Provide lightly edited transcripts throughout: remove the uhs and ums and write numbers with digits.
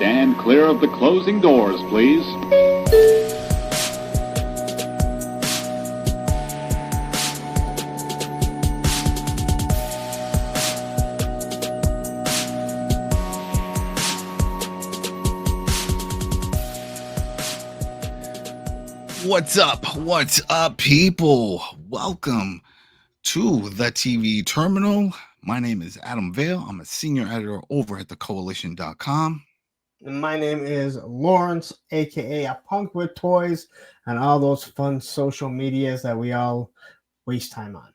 Stand clear of the closing doors, please. What's up? What's up, people? Welcome to the TV Terminal. My name is Adam Vale. I'm a senior editor over at thecoalition.com. And my name is Lawrence, aka A Punk with Toys, and all those fun social medias that we all waste time on.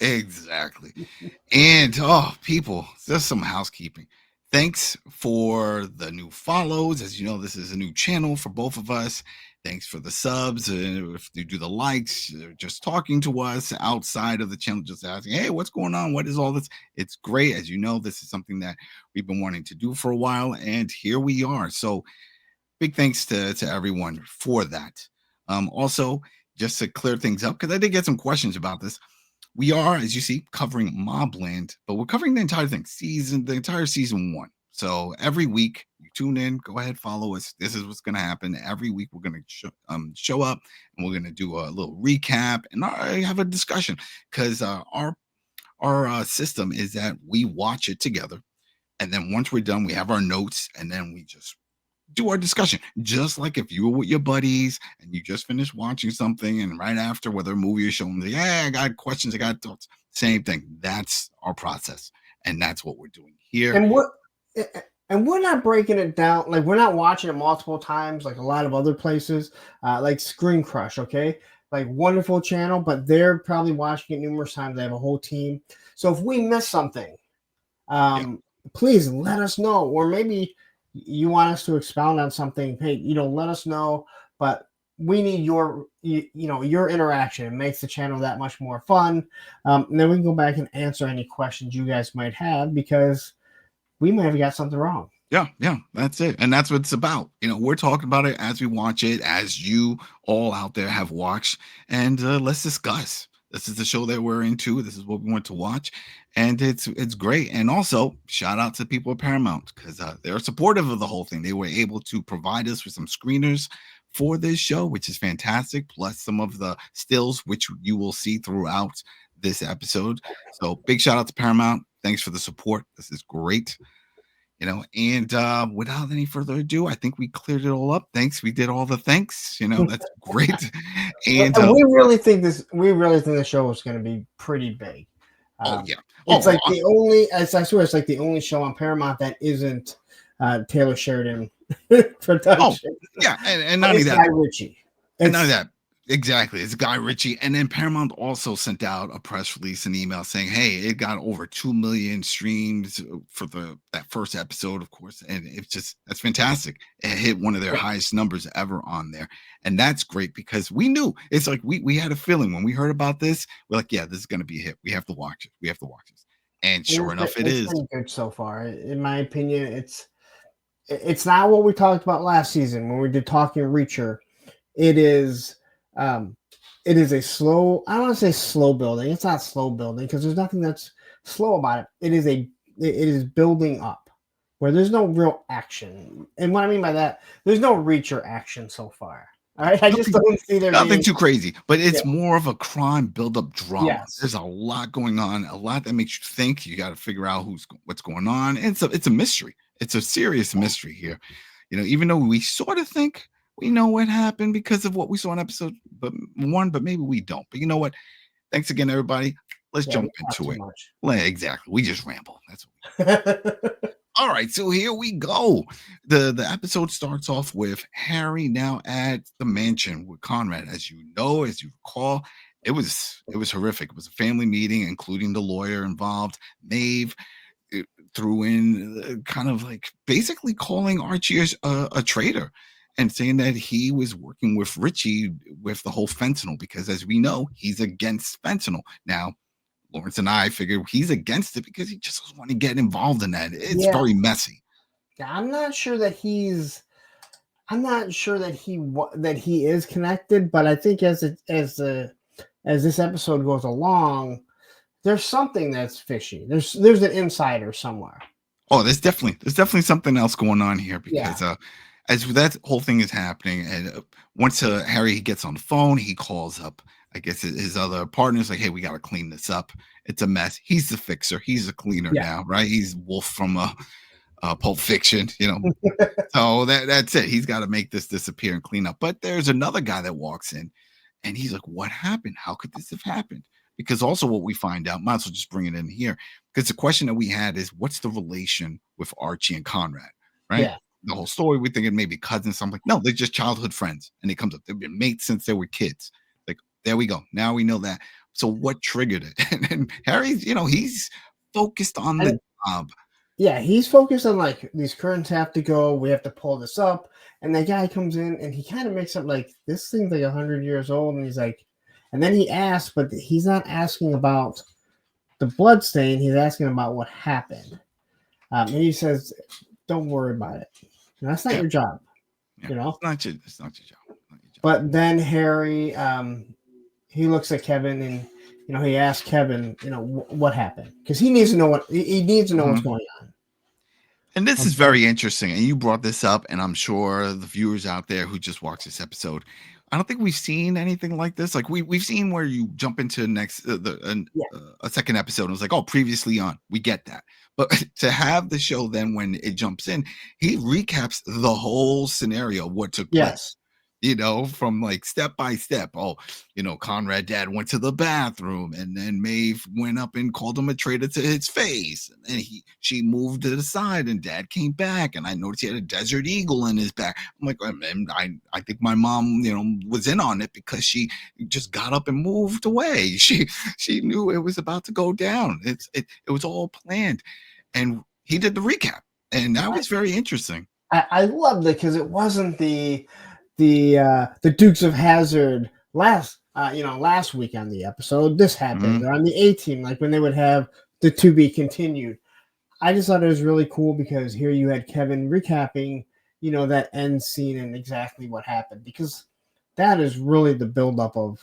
Exactly. And people, just some housekeeping. Thanks for the new follows. As you know, this is a new channel for both of us. Thanks for the subs. If you do the likes, just talking to us outside of the channel, just asking, hey, what's going on? What is all this? It's great. As you know, this is something that we've been wanting to do for a while, and here we are. So big thanks to everyone for that. Also, just to clear things up, because I did get some questions about this. We are, as you see, covering Mobland, but we're covering the entire thing, the entire season 1. So every week you tune in, go ahead, follow us. This is what's going to happen. Every week we're going to show up and we're going to do a little recap and have a discussion, because our system is that we watch it together. And then once we're done, we have our notes, and then we just do our discussion, just like if you were with your buddies and you just finished watching something, and right after, whether a movie or show, like, hey, I got questions, I got thoughts. Same thing. That's our process, and that's what we're doing here. And we're not breaking it down, like we're not watching it multiple times like a lot of other places, like Screen Crush. Okay, like wonderful channel, but they're probably watching it numerous times. They have a whole team. So if we miss something, please let us know, or maybe you want us to expound on something, hey, let us know. But we need your interaction. It makes the channel that much more fun. And then we can go back and answer any questions you guys might have, because we might have got something wrong. Yeah, that's it. And that's what it's about. We're talking about it as we watch it, as you all out there have watched, and let's discuss. This is the show that we're into. This is what we want to watch, and it's great. And also, shout out to people at Paramount, because they're supportive of the whole thing. They were able to provide us with some screeners for this show, which is fantastic, plus some of the stills, which you will see throughout this episode. So big shout out to Paramount. Thanks for the support. This is great. And without any further ado, I think we cleared it all up. Thanks. We did all the thanks. That's great. And we really think the show is going to be pretty big. It's like the only, as I swear, it's like the only show on Paramount that isn't Taylor Sheridan production. And not only that, Guy Ritchie. And none of that. Exactly. It's Guy Ritchie. And then Paramount also sent out a press release and email saying, hey, it got over 2 million streams for that first episode, of course. And that's fantastic. It hit one of their highest numbers ever on there. And that's great, because we knew, it's like we had a feeling when we heard about this. We're like, yeah, this is going to be a hit. We have to watch it. And sure enough, it is. Been good so far. In my opinion, it's not what we talked about last season when we did Talking Reacher. It is a slow, I don't want to say slow building. It's not slow building, because there's nothing that's slow about it. It is building up, where there's no real action. And what I mean by that, there's no Reacher action so far. All right, I just don't see there nothing too crazy, but it's more of a crime build-up drama. Yes. There's a lot going on, a lot that makes you think. You got to figure out what's going on. It's a mystery. It's a serious mystery here. Even though we sort of think we know what happened because of what we saw in episode 1, but maybe we don't. But you know what? Thanks again, everybody. Let's jump into it. Exactly. We just ramble. That's what All right, so here we go. The episode starts off with Harry now at the mansion with Conrad. As you recall, it was horrific. It was a family meeting, including the lawyer involved. Maeve threw in kind of like basically calling Archie a traitor, and saying that he was working with Richie with the whole fentanyl, because as we know, he's against fentanyl. Now, Lawrence and I figured he's against it because he just doesn't want to get involved in that. It's very messy. I'm not sure that he is connected, but I think as this episode goes along, there's something that's fishy. There's an insider somewhere. Oh, there's definitely something else going on here Yeah. because as that whole thing is happening, and once Harry gets on the phone, he calls up, I guess his other partners, like, "Hey, we got to clean this up. It's a mess." He's the fixer. He's a cleaner Yeah. now, right? He's Wolf from Pulp Fiction, So that's it. He's got to make this disappear and clean up. But there's another guy that walks in, and he's like, "What happened? How could this have happened?" Because also what we find out, might as well just bring it in here, because the question that we had is, what's the relation with Archie and Conrad, right? Yeah. The whole story, we thinking maybe cousins, something. No, they're just childhood friends, and it comes up. They've been mates since they were kids. Like, there we go. Now we know that. So what triggered it? And Harry's, he's focused on the And job. yeah, he's focused on like these curtains have to go. We have to pull this up. And the guy comes in and he kind of makes up like this thing's like 100 years old. And he's like, and then he asks, but he's not asking about the blood stain. He's asking about what happened. And he says, "Don't worry about it. That's not Yeah, your job, yeah. you know." It's not your job. Not your job. But then Harry, he looks at Kevin and he asks Kevin, what happened because he needs to know he needs to know what's Mhm. going on. And this is Okay. very interesting. And you brought this up, and I'm sure the viewers out there who just watched this episode, I don't think we've seen anything like this. Like we've seen where you jump into next Yeah. a second episode and it's like, oh, previously on. We get that, but to have the show then when it jumps in, he recaps the whole scenario of what took place. Yes. From like step by step. Oh, Conrad dad went to the bathroom and then Maeve went up and called him a traitor to his face. And then she moved to the side and dad came back. And I noticed he had a desert eagle in his back. I'm like, and I think my mom, was in on it because she just got up and moved away. She knew it was about to go down. It was all planned. And he did the recap. And that was very interesting. I loved it because it wasn't the Dukes of Hazard last week on the episode. This happened Mhm. or on the A Team, like when they would have the to be continued. I just thought it was really cool because here you had Kevin recapping, that end scene and exactly what happened because that is really the buildup of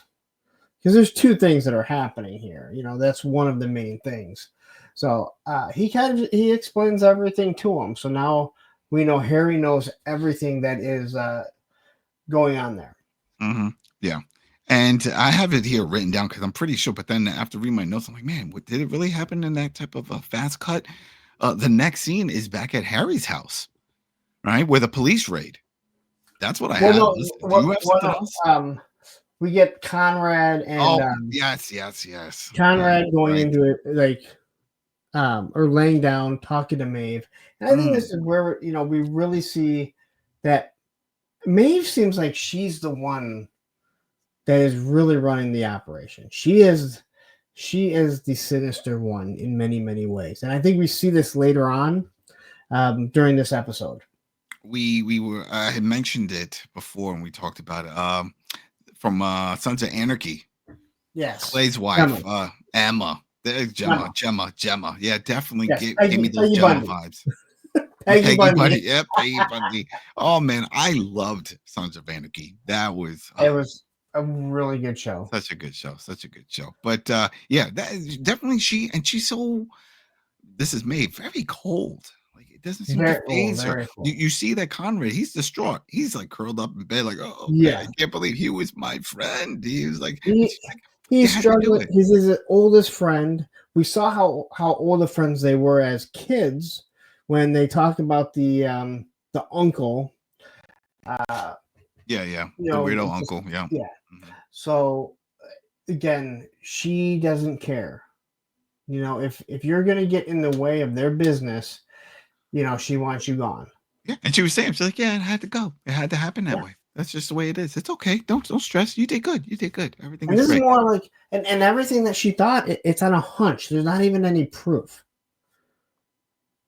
because there's two things that are happening here. That's one of the main things. So he explains everything to him. So now we know Harry knows everything that is going on there. Yeah. And I have it here written down because I'm pretty sure. But then after reading my notes, I'm like, man, did it really happen in that type of a fast cut? The next scene is back at Harry's house, right? With a police raid. That's what I Well, have. no, Listen, do you have something else? we get Conrad and Oh, yes, yes, yes. Conrad going Right. into it like or laying down talking to Maeve. And I think Mm, this is where we really see that Maeve seems like she's the one that is really running the operation. She is the sinister one in many, many ways. And I think we see this later on during this episode. we were I had mentioned it before when we talked about it. From Sons of Anarchy, Yes. Clay's Emma. wife, Emma. There's Gemma. Yeah, definitely Yes. gave me those Peggy Gemma Bundy. vibes. Peggy Peggy Bundy. Bundy. Yep, Peggy Bundy. Oh man, I loved Sons of Anarchy. That was It was a really good show. such a good show. Such a good show. But yeah, that is definitely she's so this is made very cold. Like it doesn't seem to phase her. Very cool. You see that Conrad, he's distraught. He's like curled up in bed, like, oh man, Yeah. I can't believe he was my friend. He was like, He, she's like, you he's had to do struggling. it. He's his oldest friend. We saw how old the friends they were as kids when they talked about the uncle. Yeah. The weirdo uncle. Yeah. Yeah. Mhm. So again, she doesn't care. If you're gonna get in the way of their business, she wants you gone. Yeah. And she was saying, she's like, yeah, it had to go. It had to happen that Yeah. way. That's just the way it is. It's okay. Don't stress. You did good. You did good. Everything And is this is great. more like and everything that she thought it's on a hunch. There's not even any proof.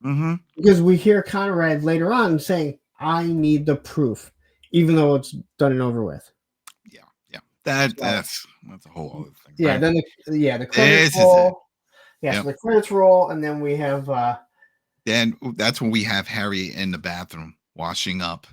Mm-hmm. Because we hear Conrad later on saying, "I need the proof," even though it's done and over with. Yeah. That's a whole other thing. Yeah. Right? Then the credits This is it. roll. Yeah. Yep. So the credits roll, and then we have Then that's when we have Harry in the bathroom washing up,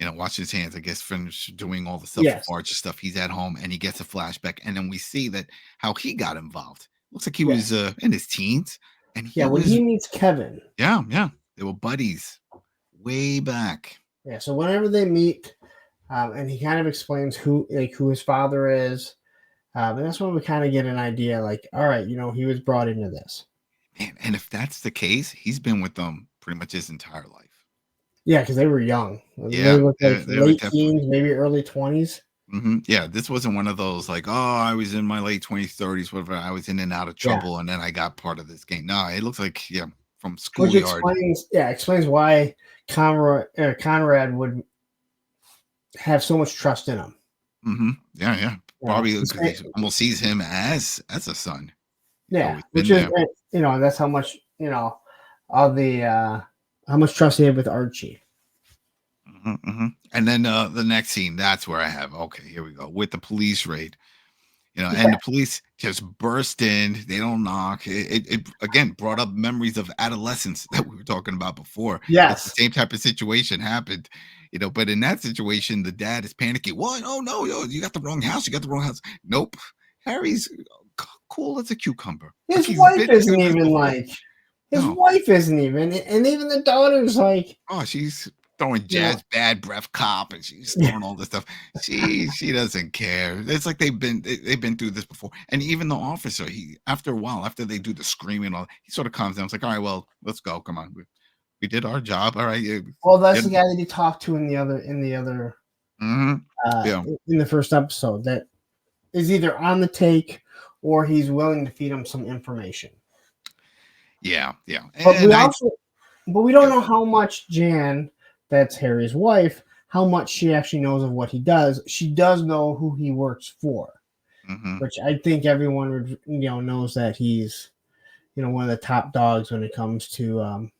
washing his hands, I guess, finish doing all the stuff, Yes. Archie stuff. He's at home and he gets a flashback. And then we see that how he got involved. Looks like he Yeah. was in his teens. And he Yeah, when was, he meets Kevin. yeah, yeah. They were buddies way back. Yeah, so whenever they meet, and he kind of explains who his father is, and that's when we kind of get an idea, like, all right, he was brought into this. Man, and if that's the case, he's been with them pretty much his entire life. Yeah, because they were young. They Yeah, looked like they were late definitely. teens, maybe early 20s. Yeah, this wasn't one of those like, oh, I was in my late 20s, 30s, whatever. I was in and out of Yeah, trouble, and then I got part of this game. No, it looks like, yeah, from which schoolyard. explains why Conrad would have so much trust in him. Yeah, yeah. Yeah, Probably because he almost sees him as a son. He's yeah, always which been is there. that's how much all the how much trust he had with Archie. And then the next scene, that's where I have, okay, here we go with the police raid. And Yeah. the police just burst in. They don't knock. It again brought up memories of adolescence that we were talking about before. It's Yes. the same type of situation happened, but in that situation, the dad is panicking. What? Oh no, you got the wrong house. You got the wrong house. Nope. Harry's cool as a cucumber. His He's wife been isn't through this even before. like his No. wife isn't even, and even the daughter's like, Oh, she's throwing Yeah. jazz bad breath cop, and she's throwing all this stuff. She doesn't care. It's like they've been through this before. And even the officer, he after a while, after they do the screaming, all he sort of calms down. It's like, all right, well, let's go. Come on, we did our job. All right. well, that's Yeah. the guy that he talked to in the other Yeah. in the first episode, that is either on the take or he's willing to feed him some information. Yeah. Yeah. But And we don't know how much Jan, that's Harry's wife, how much she actually knows of what he does. She does know who he works for, which I think everyone would knows that he's one of the top dogs when it comes to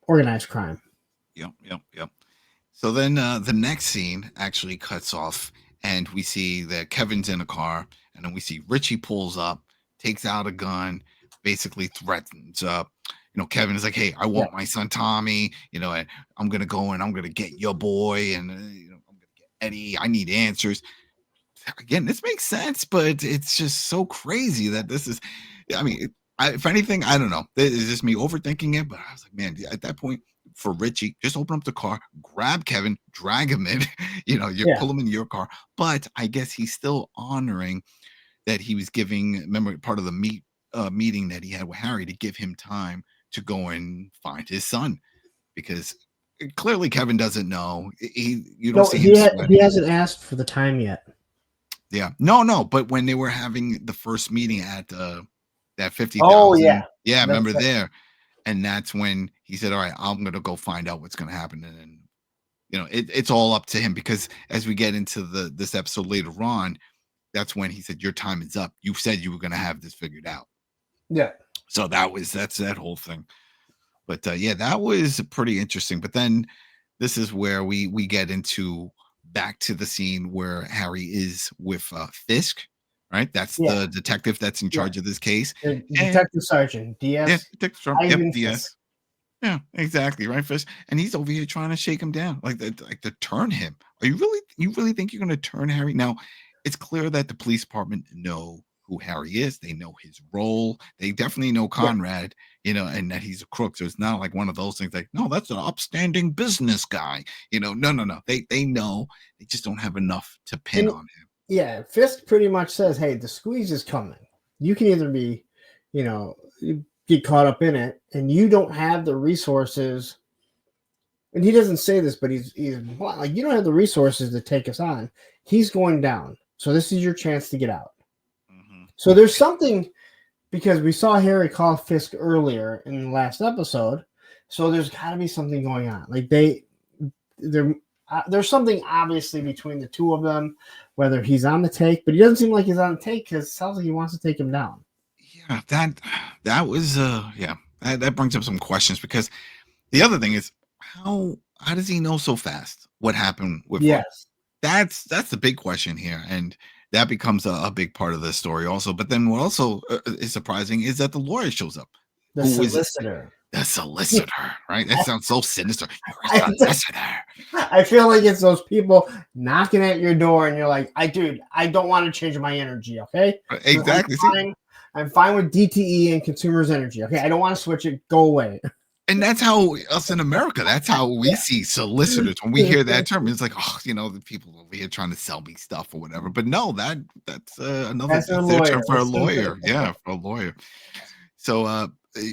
organized crime. Yep. So then the next scene actually cuts off, and we see that Kevin's in a car, and then we see Richie pulls up, takes out a gun, basically threatens. Kevin is like, "Hey, I want my son Tommy. And I'm gonna go and I'm gonna get your boy, and I'm gonna get Eddie. I need answers." Again, this makes sense, but it's just so crazy that this is. I mean, if anything, I don't know. Is this me overthinking it? But I was like, man, at that point, for Richie, just open up the car, grab Kevin, drag him in. Pull him in your car. But I guess he's still honoring that he was giving. Remember, part of the meeting that he had with Harry to give him time to go and find his son, because clearly Kevin doesn't know. You don't see him. He hasn't asked for the time yet. Yeah, no. But when they were having the first meeting at that 50,000, oh yeah, remember there, and that's when he said, "All right, I'm gonna go find out what's gonna happen," and then it's all up to him, because as we get into this episode later on, that's when he said, "Your time is up. You said you were gonna have this figured out." Yeah. So that's that whole thing. But that was pretty interesting. But then this is where we get into back to the scene where Harry is with Fisk, right? That's the detective that's in charge of this case. Detective Sergeant DS. Yeah, Detective DS. Fisk. Yeah, exactly, right, Fisk. And he's over here trying to shake him down, like to turn him. You really think you're going to turn Harry? Now, it's clear that the police department know who Harry is. They know his role. They definitely know Conrad, and that he's a crook. So it's not like one of those things like, no, that's an upstanding business guy. No. They know. They just don't have enough to pin on him. Yeah, Fisk pretty much says, hey, the squeeze is coming. You can either be, you get caught up in it, and you don't have the resources. And he doesn't say this, but he's like, you don't have the resources to take us on. He's going down. So this is your chance to get out. So there's something, because we saw Harry call Fisk earlier in the last episode. So there's got to be something going on. Like there's something obviously between the two of them, whether he's on the take, but he doesn't seem like he's on the take, because it sounds like he wants to take him down. Yeah, that was that brings up some questions, because the other thing is, how does he know so fast what happened with Yes. That's the big question here, and that becomes a big part of the story also. But then what also is surprising is that the lawyer shows up. The solicitor. The solicitor, right? That sounds so sinister. You're a solicitor. I feel like it's those people knocking at your door, and you're like, I don't want to change my energy, okay? Exactly. I'm fine with DTE and consumers energy. Okay, I don't want to switch it. Go away. And that's how us in America, that's how we see solicitors. When we hear that term, it's like, oh, the people over here trying to sell me stuff or whatever. But no, that's That's a their term lawyer. for a lawyer. Yeah, for a lawyer. So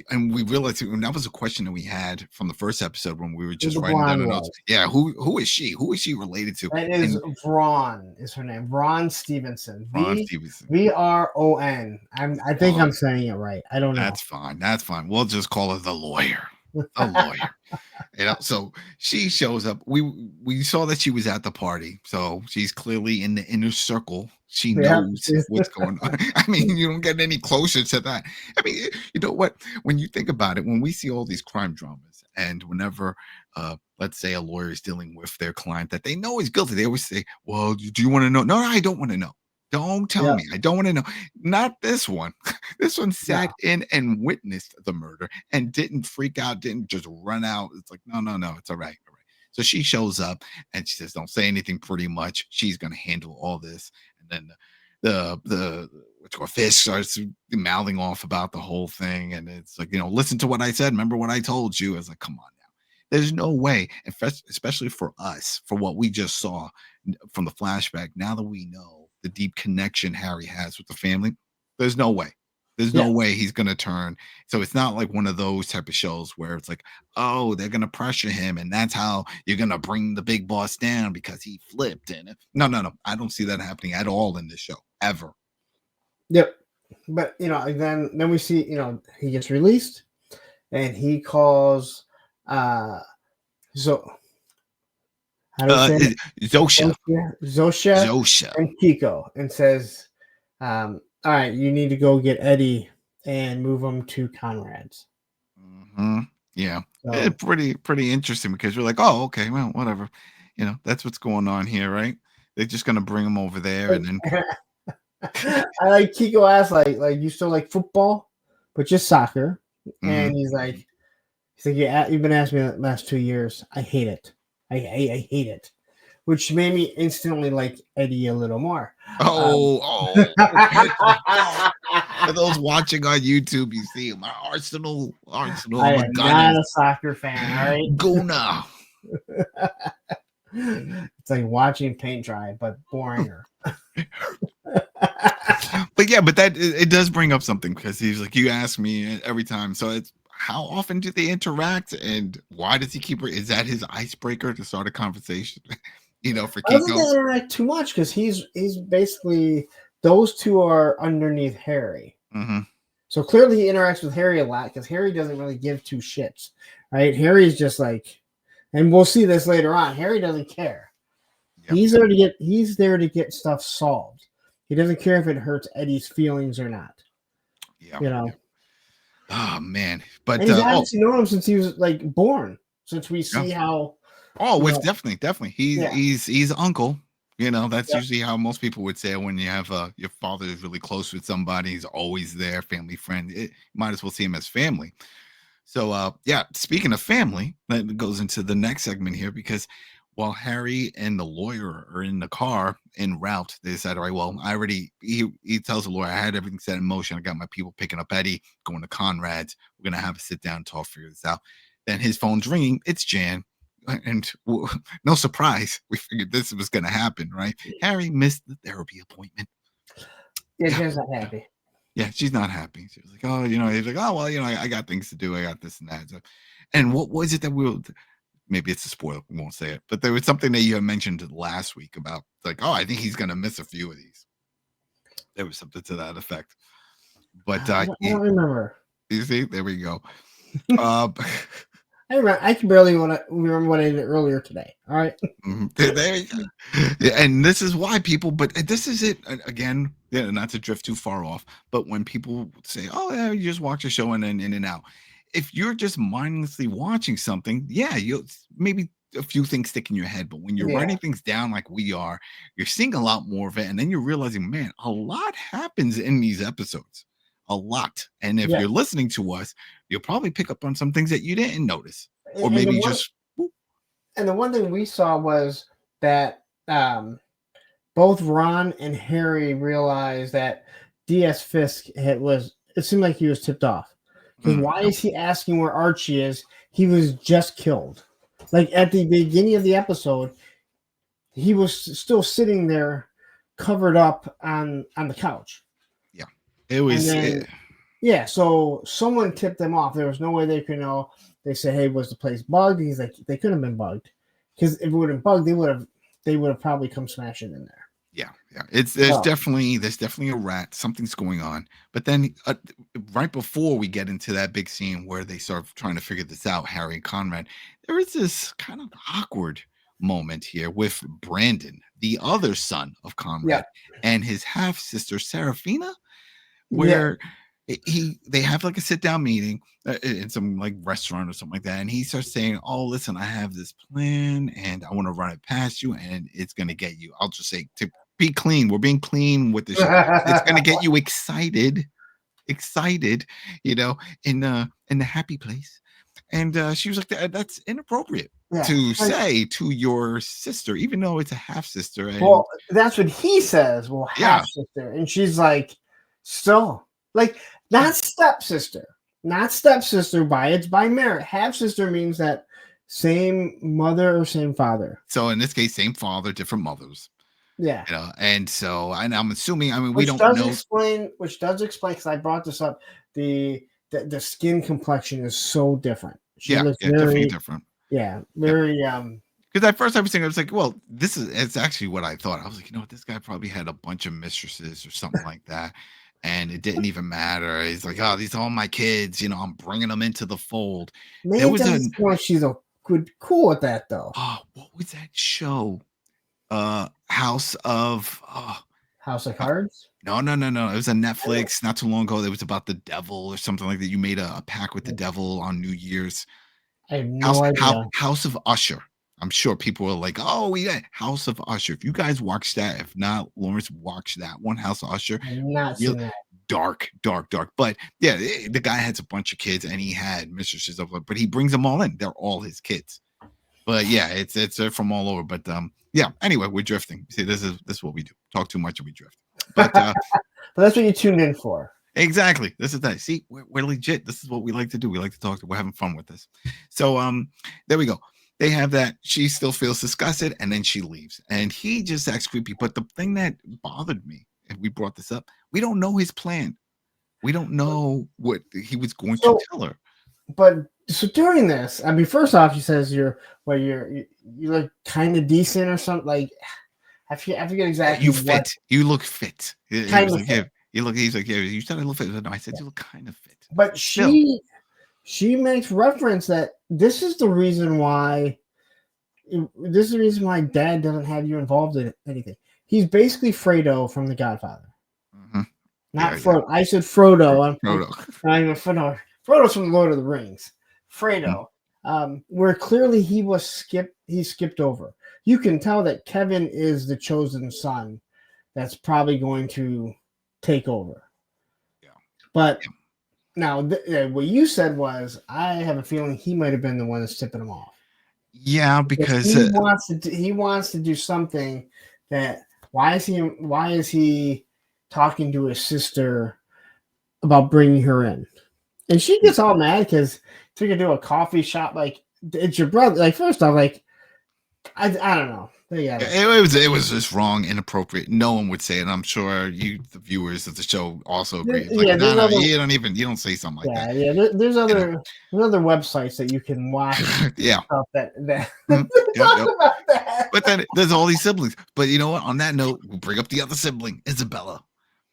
and we realized and that was a question that we had from the first episode when we were just the writing down the blonde notes. was. Yeah, who is she? Who is she related to? That is And Vron is her name. Vron Stevenson. Ron Stevenson. VRON. I think I'm saying it right. I don't know. That's fine. That's fine. We'll just call her the lawyer. The lawyer. So she shows up. We saw that she was at the party, so she's clearly in the inner circle. She knows what's going on. I mean, you don't get any closer to that. I mean, you know what? When you think about it, when we see all these crime dramas, and whenever, let's say, a lawyer is dealing with their client that they know is guilty, they always say, "Well, do you want to know?" No, I don't want to know. Don't tell me. I don't want to know. Not this one. This one sat in and witnessed the murder and didn't freak out, didn't just run out. It's like, no, it's all right. All right. So she shows up and she says, don't say anything pretty much. She's going to handle all this. And then the fish starts mouthing off about the whole thing. And it's like, listen to what I said. Remember what I told you. I was like, come on now. There's no way, especially for us, for what we just saw from the flashback, now that we know the deep connection Harry has with the family, there's no way. There's no way he's going to turn. So it's not like one of those type of shows where it's like, oh, they're going to pressure him and that's how you're going to bring the big boss down because he flipped. And no. I don't see that happening at all in this show, ever. Yep. But, then we see, he gets released and he calls, Zosha and Kiko and says, all right, you need to go get Eddie and move him to Conrad's. Mm-hmm. Yeah. So, pretty interesting because you're like, oh, okay, well, whatever. That's what's going on here, right? They're just going to bring him over there. And then I like Kiko asked, like, you still like football, but just soccer. Mm-hmm. And he's like, yeah, you've been asking me the last 2 years. I hate it. I hate it, which made me instantly like Eddie a little more. For those watching on YouTube, you see my Arsenal. I am not a soccer fan. All right, go now. It's like watching paint dry, but boringer. But that it does bring up something because he's like, you ask me every time, so it's. How often do they interact, and why does he keep? Is that his icebreaker to start a conversation? For Kiko. I don't think they interact too much because he's basically those two are underneath Harry. Mm-hmm. So clearly he interacts with Harry a lot because Harry doesn't really give two shits, right? Harry's just like, and we'll see this later on. Harry doesn't care. Yep. He's there to get stuff solved. He doesn't care if it hurts Eddie's feelings or not. Yeah. Oh man, but and he's actually known him since he was like born. Since we see how. Oh, it's definitely. He's uncle. That's usually how most people would say it when you have your father is really close with somebody. He's always there, family friend. You might as well see him as family. So speaking of family, that goes into the next segment here because while Harry and the lawyer are in the car en route, they said, all right, well, he tells the lawyer, I had everything set in motion. I got my people picking up Eddie, going to Conrad's. We're going to have a sit down, talk, figure this out. Then his phone's ringing. It's Jan. And no surprise, we figured this was going to happen, right? Harry missed the therapy appointment. Yeah, Jan's not happy. Yeah, she's not happy. She was like, oh, he's like, oh, well, I got things to do. I got this and that. So, and what was it that maybe it's a spoiler, we won't say it, but there was something that you had mentioned last week about like, oh, I think he's going to miss a few of these. There was something to that effect. But I don't remember. You see, there we go. I can barely remember what I did earlier today. All right. There you go. And this is why people, but this is it again, not to drift too far off, but when people say, oh, yeah, you just watch a show and then in and out. If you're just mindlessly watching something, you'll maybe a few things stick in your head, but when you're writing things down like we are, you're seeing a lot more of it. And then you're realizing, man, a lot happens in these episodes. A lot. And if you're listening to us, you'll probably pick up on some things that you didn't notice. Or maybe And the one thing we saw was that both Ron and Harry realized that DS Fisk it seemed like he was tipped off. Because why is he asking where Archie is? He was just killed. Like at the beginning of the episode, he was still sitting there covered up on the couch. Yeah. It was yeah, so someone tipped them off. There was no way they could know. They say, "Hey, was the place bugged?" He's like, "They couldn't have been bugged, because if it would have bugged, they would have probably come smashing in there." Yeah. There's definitely a rat. Something's going on. But then right before we get into that big scene where they start trying to figure this out, Harry and Conrad, there is this kind of awkward moment here with Brandon, the other son of Conrad, and his half sister Serafina, where they have like a sit down meeting in some like restaurant or something like that, and he starts saying, "Oh, listen, I have this plan, and I want to run it past you, and it's gonna get you. I'll just say to be clean. We're being clean with this. It's gonna get you excited, you know, in the happy place." And she was like, "That's inappropriate to say to your sister, even though it's a half sister." Well, that's what he says. Well, half sister, and she's like, "So, like, not stepsister, by merit. Half sister means that same mother or same father. So in this case, same father, different mothers." Yeah. You know, and so I'm assuming, I mean, Which we don't know. Which does explain, because I brought this up, the skin complexion is so different. She looks definitely different. Yeah, very because at first I was thinking, I was like, well, it's actually what I thought. I was like, you know what, this guy probably had a bunch of mistresses or something like that, and it didn't even matter. He's like, oh, these are all my kids, you know, I'm bringing them into the fold. Maybe she's cool with that though. Oh, what was that show? House of Cards? No. It was on Netflix not too long ago. It was about the devil or something like that. You made a pact with the devil on New Year's. I have no idea. House of Usher. I'm sure people are like, "Oh, yeah, House of Usher." If you guys watch that, if not, Lawrence, watch that one, House of Usher. I've not seen that. Dark. But yeah, the guy has a bunch of kids, and he had mistresses of, but he brings them all in. They're all his kids. But yeah, it's from all over. But yeah. Anyway, we're drifting. See, this is what we do. Talk too much and we drift. But but that's what you tuned in for. Exactly. This is that. See, we're legit. This is what we like to do. We like to talk. We're having fun with this. So there we go. They have that. She still feels disgusted, and then she leaves, and he just acts creepy. But the thing that bothered me, and we brought this up, we don't know his plan. We don't know what he was going to tell her. But so during this, I mean, first off, he says you're like kind of decent or something. Like I forget exactly. You fit. You look fit. Kind of fit. He's like, yeah, you said I look fit. No, I said you look kind of fit. But she makes reference that this is the reason why Dad doesn't have you involved in anything. He's basically Fredo from The Godfather. Mm-hmm. Not Frodo. I said Frodo. Frodo. Not even Frodo. Frodo's from Lord of the Rings. Fredo. Mm-hmm. Where clearly he skipped over. You can tell that Kevin is the chosen son that's probably going to take over. Yeah. But now what you said was, I have a feeling he might have been the one that's tipping him off. Yeah, because he wants to do something that why is he talking to his sister about bringing her in? And she gets all mad because she could do a coffee shop, like it's your brother. Like, first off, like I don't know. Yeah, it was just wrong, inappropriate. No one would say it. I'm sure the viewers of the show also agree. Like, you don't say something like that. Yeah, there's other websites that you can watch. Yeah. That. About that. But then there's all these siblings. But you know what? On that note, we'll bring up the other sibling, Isabella.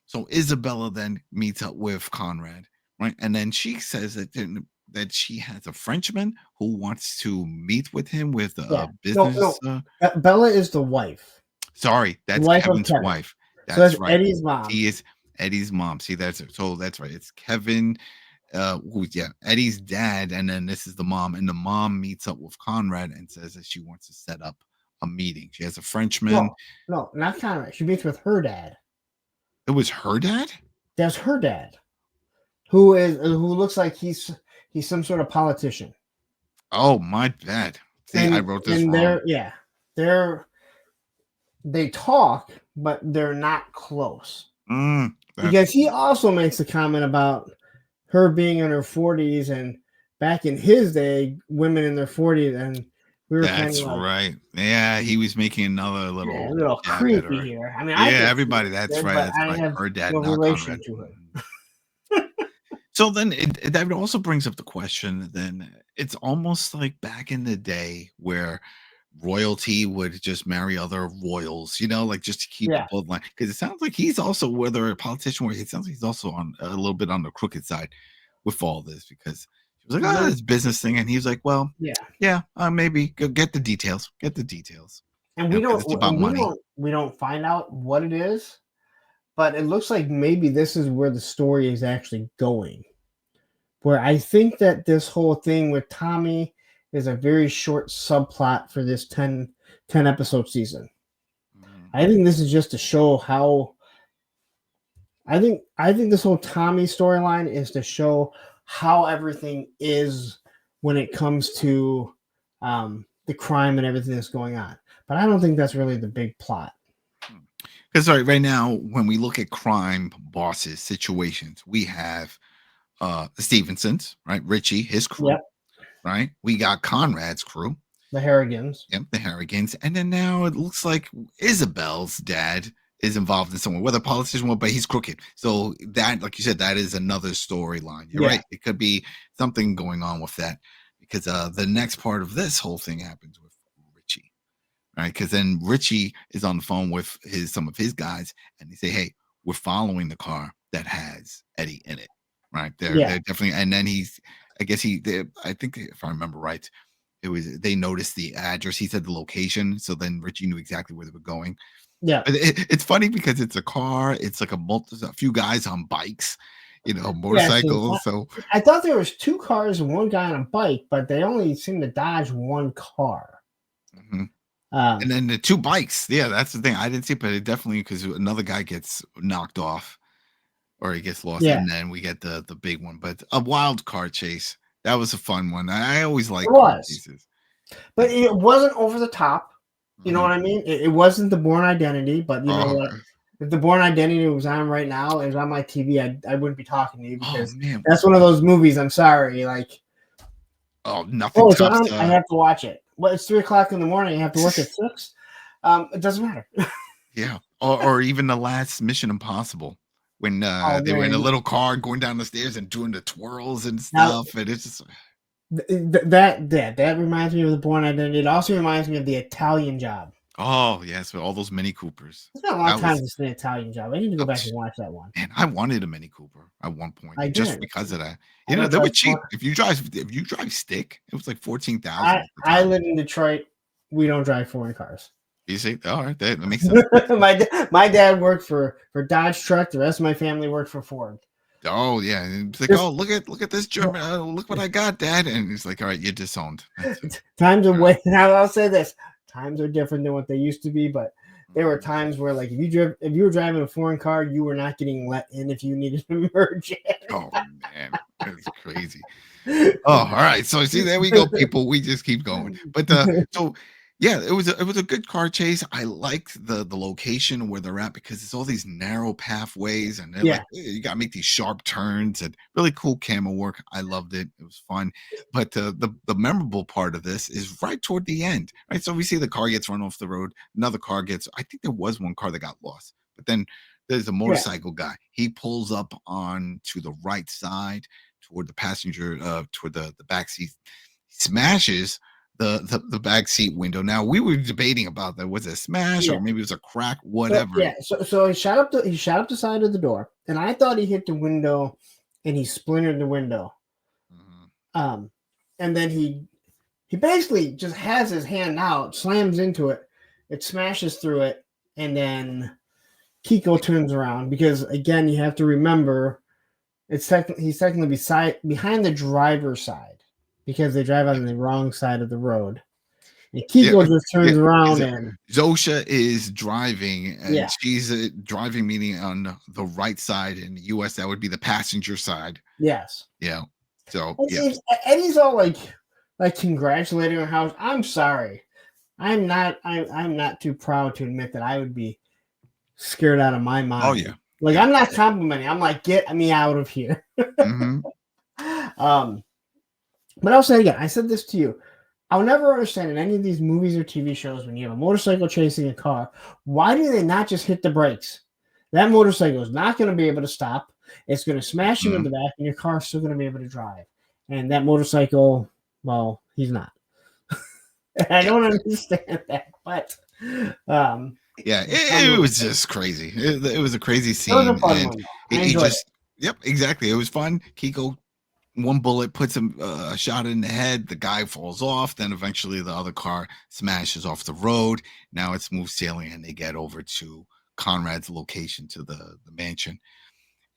So Isabella then meets up with Conrad, right? And then she says that she has a Frenchman who wants to meet with him with a business. No. Bella is the wife. Sorry, that's Kevin's wife. That's right. Eddie's mom. He is Eddie's mom. See, that's right. It's Kevin, Eddie's dad, and then this is the mom. And the mom meets up with Conrad and says that she wants to set up a meeting. She has a Frenchman. No, not Conrad. She meets with her dad. It was her dad? That's her dad. Who looks like he's some sort of politician. Oh, my bad. See, I wrote this wrong. They talk, but they're not close. because he also makes a comment about her being in her 40s, and back in his day, women in their 40s, and we were kind of That's like, right. Yeah, he was making another yeah, a little little jab at creepy her. here. I mean, I Yeah, could see everybody. it, That's right. but That's I right. have Her dad, no not relation Conrad. to her. So then that also brings up the question. Then it's almost like back in the day where royalty would just marry other royals, like just to keep the Yeah. bloodline. Because it sounds like he's also, whether a politician, it sounds like he's also on a little bit on the crooked side with all this, because he was like, oh, Well, this business thing, and he was like, well, yeah. yeah, maybe go get the details, And because it's about money. we don't find out what it is, but it looks like maybe this is where the story is actually going. Where I think that this whole thing with Tommy is a very short subplot for this 10 episode season. Mhm. I think this is just to show how I think this whole Tommy storyline is to show how everything is when it comes to the crime and everything that's going on. But I don't think that's really the big plot. Because right now, when we look at crime bosses situations, we have the Stevensons, right? Richie, his crew, Yep, right? We got Conrad's crew, the Harrigans. yep, the Harrigans, and then now it looks like Isabel's dad is involved in somewhere, whether politician or, but he's crooked. So that, like you said, that is another storyline. You're Yeah, right. It could be something going on with that, because the next part of this whole thing happens with Richie, right? Because then Richie is on the phone with some of his guys, and they say, "Hey, we're following the car that has Eddie in it." Right? yeah, They're definitely, and then I guess I think if I remember right, they noticed the address. He said the location, so then Richie knew exactly where they were going. yeah. But it's funny because it's a car. It's like a few guys on bikes, Yeah, so motorcycles. So I thought there was two cars and one guy on a bike, but they only seem to dodge one car. mhm. Um, And then the two bikes. Yeah, that's the thing. I didn't see, but it definitely, because another guy gets knocked off or he gets lost, yeah, and then we get the big one. But a wild car chase. That was a fun one. I always like it car was, chases. but it wasn't over the top. You know Mhm. what I mean? It wasn't the Born Identity, but you know Oh, what? If the Born Identity was on right now, it was on my TV, I wouldn't be talking to you oh because man. that's one of those movies. I'm sorry, like, Oh, nothing oh, it's tops. on. I have to watch it. Well, it's 3 o'clock in the morning. I have to work at 6. It doesn't matter. Yeah, or even the last Mission Impossible when Oh they were in a man, little car going down the stairs and doing the twirls and now stuff, and it's just that reminds me of the Born Identity. It also reminds me of the Italian Job. oh yes, with all those Mini Coopers. It's been a long That time was since the Italian Job. I need to go oh, back and watch that one. man, I wanted a Mini Cooper at one point I just did. because of that. I lived They were like cheap. If you drive stick, it was like 14,000 I at the I time. live in Detroit. We don't drive foreign cars. You see, all right, that makes sense. my dad worked for Dodge Truck. The rest of my family worked for Ford. Oh yeah, and it's like, Just oh look at this German, look what I got, Dad, and he's like, all right, you're disowned. That's it. times are All way. Now I'll say this: times are different than what they used to be. But there were right. times where, like, if you were driving a foreign car, you were not getting let in if you needed to merge Oh man, that's crazy. Oh, all right. So see, there we go, people. We just keep going. But so yeah, it was a good car chase. I liked the location where they're at, because it's all these narrow pathways, and they're like, Yeah, you gotta make these sharp turns, and really cool camera work. I loved it. It was fun. But the memorable part of this is right toward the end. Right. So we see the car gets run off the road. Another car gets. I think there was one car that got lost, but then there's a yeah. motorcycle guy. He pulls up on to the right side toward the passenger, toward the back seat, smashes the back seat window. Now we were debating about that. Was it a smash Yeah. or maybe it was a crack, So whatever. yeah, so he shot up the side of the door, and I thought he hit the window, and he splintered the window. Mhm. Um, and then he basically just has his hand out, slams into it, it smashes through it, and then Kiko turns around because, again, you have to remember he's technically behind the driver's side because they drive on the wrong side of the road. And Yeah, Kiko just yeah. turns Is around it and Zosha is driving, and yeah, she's driving, meaning on the right side. In the U.S., that would be the passenger side. yes. Yeah. So And, yeah. and, and he's all like congratulating her house. I'm sorry. I'm not too proud to admit that I would be scared out of my Oh mind. yeah. Like, Yeah. I'm not complimenting. I'm like, get me out of here. Hmm. um, but I'll say again, I said this to you. I'll never understand in any of these movies or TV shows when you have a motorcycle chasing a car, why do they not just hit the brakes? That motorcycle is not going to be able to stop. It's going to smash into Hmm. the back, and your car's still going to be able to drive. And that motorcycle, well, he's not. I don't understand that, but um, Yeah, I'm it was just crazy. It was a crazy it was a scene, fun and one, though. I he enjoyed it. just, yep, exactly. It was fun. Kiko, one bullet puts him a shot in the head. The guy falls off. Then eventually the other car smashes off the road. Now it's smooth sailing, and they get over to Conrad's location, to the mansion.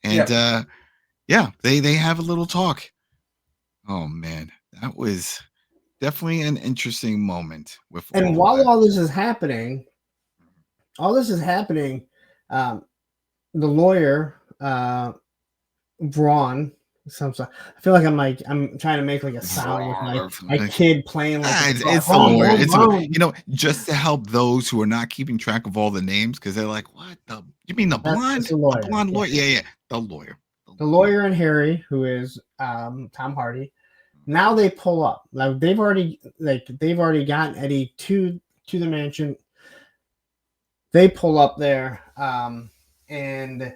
And Yep. yeah, they have a little talk. Oh man, that was definitely an interesting moment with And all of while that. all this is happening, the lawyer, Braun. I feel like I'm trying to make like a sound with my kid playing like a guitar. It's the Braun, lawyer. Braun, It's Braun. just to help those who are not keeping track of all the names, because they're like, "What the? You mean That's the the lawyer. blonde Yeah. lawyer? Yeah, yeah, the lawyer, The lawyer and Harry, who is Tom Hardy. Now they pull up. Now they've already gotten Eddie to the mansion. They pull up there, and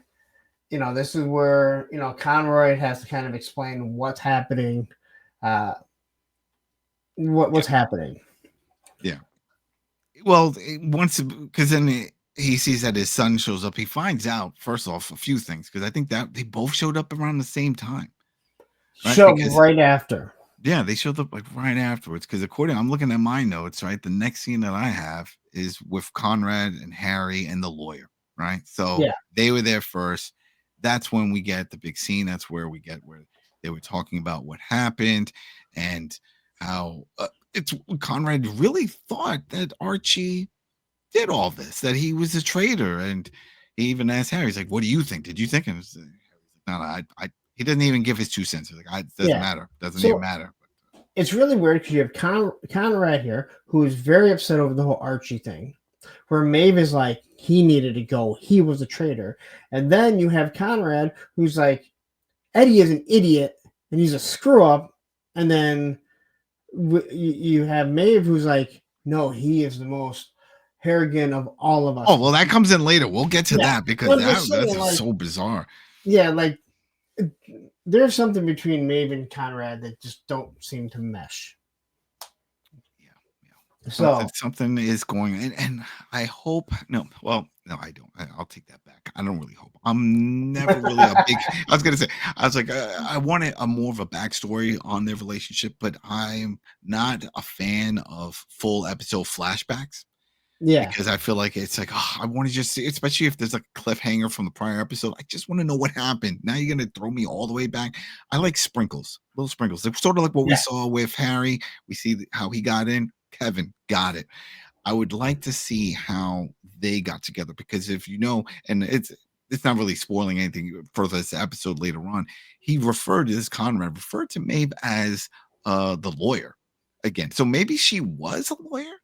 this is where Conroy has to kind of explain what's happening, what's happening. Yeah. Well, once, because then he sees that his son shows up. He finds out first off a few things, because I think that they both showed up around the same time, right? So Because right after, yeah, they showed up like right afterwards. Because I'm looking at my notes, right? The next scene that I have is with Conrad and Harry and the lawyer, right? So yeah, they were there first. That's when we get the big scene. That's where we get where they were talking about what happened and how it's Conrad really thought that Archie did all this, that he was a traitor, and he even asked Harry, he's like, "What do you think? Did you think?" And no, no, he doesn't even give his 2 cents. He's like, it doesn't yeah. matter. Doesn't even So matter. it's really weird because you have Conrad here, who is very upset over the whole Archie thing, where Maeve is like, he needed to go. He was a traitor. And then you have Conrad, who's like, Eddie is an idiot and he's a screw up. And then you have Maeve, who's like, no, he is the most arrogant of all of us. Oh, well, that comes in later. We'll get to that, because I'm just saying, that's like, so bizarre. yeah, like there's something between Maeve and Conrad that just don't seem to mesh. Yeah. So Something is going, and I hope, no, well, no, I don't. I'll take that back. I don't really hope. I'm never really a big, I was going to say, I was like, I wanted a more of a backstory on their relationship, but I'm not a fan of full episode flashbacks. yeah, Because I feel like it's like, I want to just see, especially if there's like a cliffhanger from the prior episode. I just want to know what happened. Now you're gonna throw me all the way back. I like sprinkles, little sprinkles. It's sort of like what we yeah, saw with Harry. We see how he got in. Kevin got it. I would like to see how they got together, because if you know, and it's not really spoiling anything for this episode later on. He referred to this Conrad referred to Maeve as the lawyer again. So maybe she was a lawyer.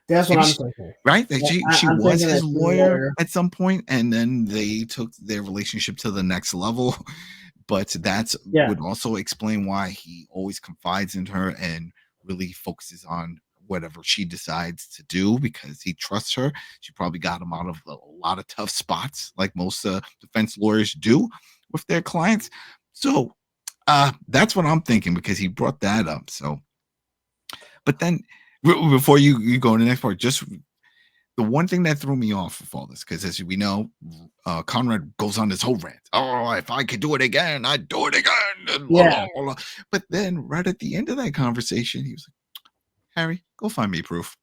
that's what Maybe I'm she, thinking. right? That she I'm was thinking his that she's a lawyer lawyer. at some point, and then they took their relationship to the next level. But that's Yeah, would also explain why he always confides in her and really focuses on whatever she decides to do, because he trusts her. She probably got him out of a lot of tough spots, like most defense lawyers do with their clients. So that's what I'm thinking, because he brought that up. So, but then before you go to the next part, just the one thing that threw me off with all this, because as we know, Conrad goes on this whole rant. Oh, if I could do it again, I'd do it again. And blah, yeah. blah, blah. But then right at the end of that conversation, he was like, Harry, go find me proof.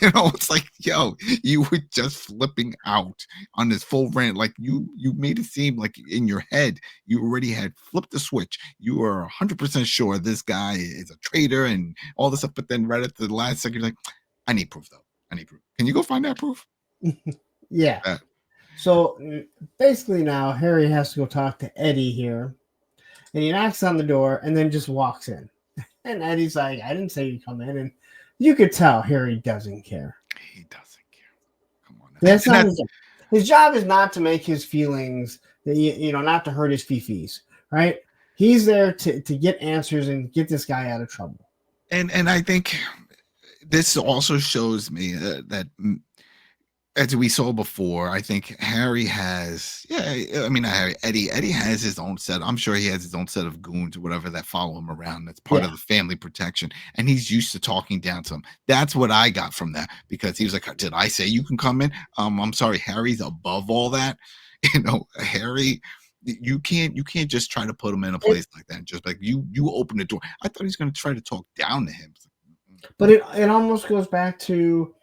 It's like, yo, you were just flipping out on this full rant. Like you made it seem like in your head, you already had flipped the switch. You were 100% sure this guy is a traitor and all this stuff. But then right at the last second, you're like, I need proof though. I need proof. Can you go find that proof? Yeah. So basically, now Harry has to go talk to Eddie here, and he knocks on the door and then just walks in. And Eddie's like, "I didn't say you come in," and you could tell Harry doesn't care. He doesn't care. Come on. That's not his job. His job is not to make his feelings not to hurt his fifis, right? He's there to get answers and get this guy out of trouble. And I think this also shows me that as we saw before, I think Harry has, I mean, not Harry, Eddie has his own set. I'm sure he has his own set of goons or whatever that follow him around. That's part of the family protection. And he's used to talking down to him. That's what I got from that, because he was like, did I say you can come in? I'm sorry, Harry's above all that. Harry, you can't just try to put him in a place like that. Just like you open the door. I thought he's going to try to talk down to him. But it almost goes back to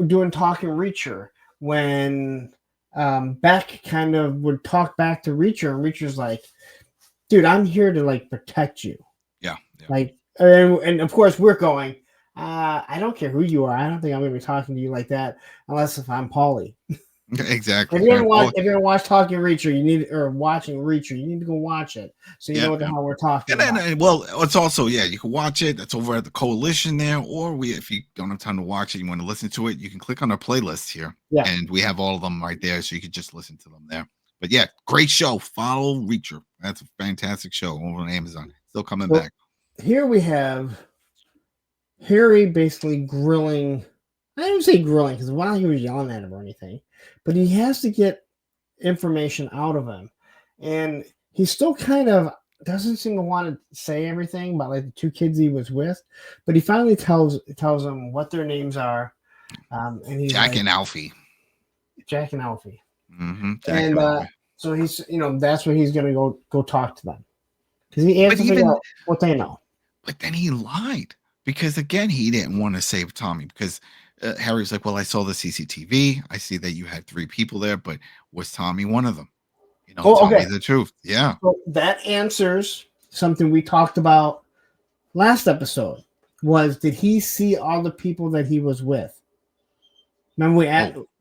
doing Talking Reacher, when Beck kind of would talk back to Reacher, and Reacher's like, dude, I'm here to like protect you. Yeah. Like, and of course we're going, I don't care who you are. I don't think I'm going to be talking to you like that unless if I'm Paulie. Exactly. If you're gonna watch Talking Reacher, watching Reacher, you need to go watch it so you know what the hell we're talking about. And well, it's also you can watch it. That's over at the Coalition there, or if you don't have time to watch it, you want to listen to it, you can click on our playlist here, and we have all of them right there, so you can just listen to them there. But yeah, great show. Follow Reacher. That's a fantastic show over on Amazon. Still coming back. Here we have Harry basically grilling. I didn't say grilling because while he was yelling at him or anything, but he has to get information out of him. And he still kind of doesn't seem to want to say everything about like the two kids he was with, but he finally tells them what their names are. And he's Jack and Alfie. Jack and Alfie. Mm-hmm. And so he's, that's where he's going to go talk to them. Because he has to figure out what they know. But then he lied because, again, he didn't want to save Tommy because Harry's like, well, I saw the CCTV. I see that you had 3 people there, but was Tommy one of them? Tell me the truth. Yeah. So that answers something we talked about last episode. Did he see all the people that he was with? Remember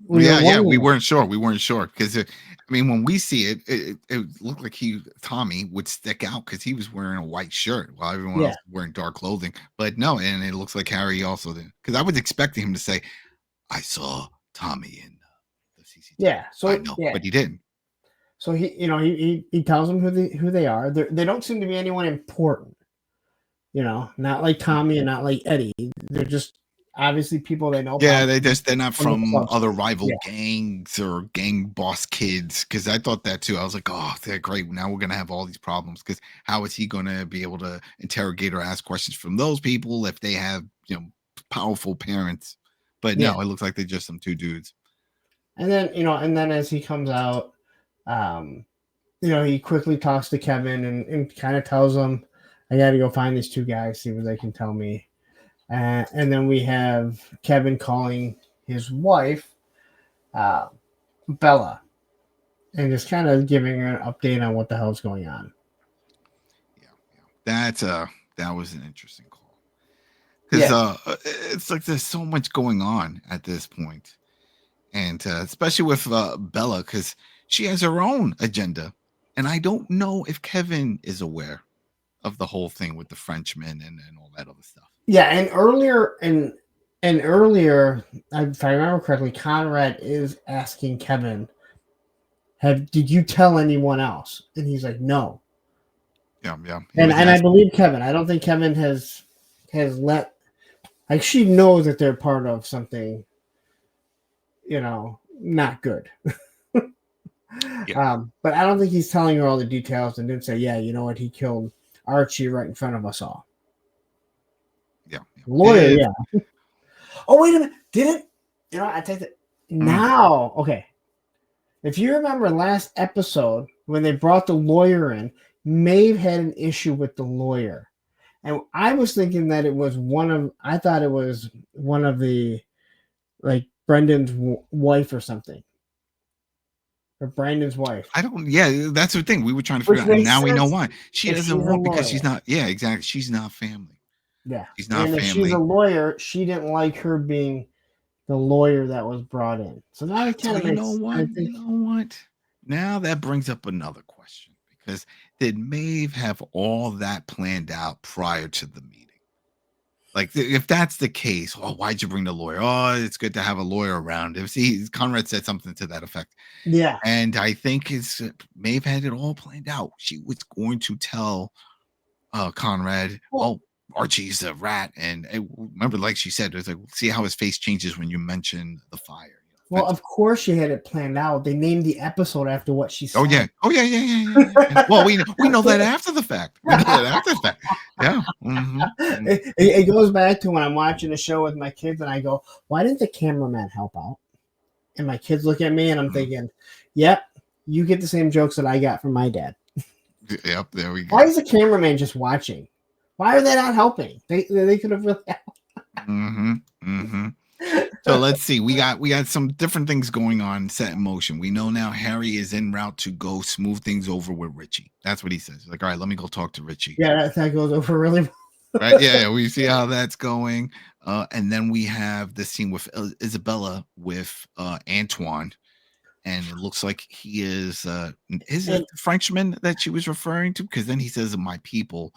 we weren't sure. We weren't sure because when we see it, it looked like Tommy would stick out because he was wearing a white shirt while everyone else was wearing dark clothing. But no, and it looks like Harry also did, because I was expecting him to say, "I saw Tommy in the CCTV." Yeah, so I know, but he didn't. So he tells them who they are. They don't seem to be anyone important. Not like Tommy and not like Eddie. They're just obviously people they know. Yeah, they're not from other rival gangs or gang boss kids. Because I thought that too. I was like, oh, they're great. Now we're gonna have all these problems. Because how is he gonna be able to interrogate or ask questions from those people if they have powerful parents? But no, it looks like they're just some 2 dudes. And then as he comes out, he quickly talks to Kevin and kind of tells him, I got to go find these 2 guys, see what they can tell me. And then we have Kevin calling his wife, Bella, and just kind of giving her an update on what the hell's going on. Yeah. That was an interesting call. Because it's like there's so much going on at this point. And especially with Bella, because she has her own agenda. And I don't know if Kevin is aware of the whole thing with the Frenchman and all that other stuff. Yeah, and earlier, if I remember correctly, Conrad is asking Kevin, did you tell anyone else? And he's like, no. Yeah. And I believe Kevin. I don't think Kevin has let, like, she knows that they're part of something, not good. But I don't think he's telling her all the details and didn't say, he killed Archie right in front of us all. Yeah. Lawyer, yeah. Oh, wait a minute. Did it? I take it now. Okay. If you remember last episode when they brought the lawyer in, Maeve had an issue with the lawyer. And I was thinking that it was one of the, like, Brendan's wife or something. Or Brandon's wife. That's the thing. We were trying to figure out. And now we know why. She doesn't want, because she's not, exactly. She's not family. Yeah. She's not family. If she's a lawyer, she didn't like her being the lawyer that was brought in. So now it kind of makes sense. You know what? Now that brings up another question. Because did Maeve have all that planned out prior to the meeting? Like, if that's the case, oh, why'd you bring the lawyer? Oh, it's good to have a lawyer around. If see, Conrad said something to that effect, Yeah. and I think his Maeve had it all planned out. She was going to tell Conrad, Well, "Oh, Archie's a rat," and remember, like she said, it was like, see how his face changes when you mention the fire. well, of course she had it planned out. They named the episode after what she Oh said. yeah, oh yeah, yeah. Well, we know that after the fact. We know that after the fact. Yeah. It goes back to when I'm watching a show with my kids and I go, "Why didn't the cameraman help out?" And my kids look at me and I'm thinking, "Yep, you get the same jokes that I got from my dad." Yep, there we go. Why is the cameraman just watching? Why are they not helping? They could have really helped. So let's see. We got some different things going on set in motion. We know now Harry is en route to go smooth things over with Richie. That's what he says. Like, all right, let me go talk to Richie. Yeah, that goes over really well. Right? Yeah, we see how that's going. And then we have this scene with Isabella with Antoine. And it looks like he is it the Frenchman that she was referring to? Because then he says my people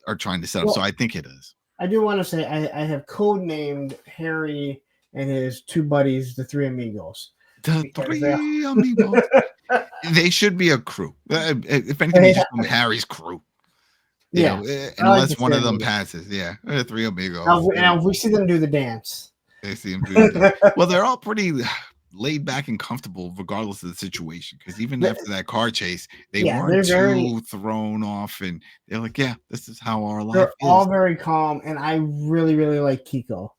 are trying to set up. Well, so I think it is. I do want to say I have code named Harry and his two buddies, the Three Amigos. The Three Amigos. They should be a crew. If anything, they just from Harry's crew. You know, unless one of them passes. Yeah, Three Amigos. Now, if we see them do the dance. They see them do the dance. Well, they're all pretty laid back and comfortable regardless of the situation, because even after that car chase they weren't too thrown off, and they're like, yeah, this is how our life is. They're all very calm, and I really like Kiko.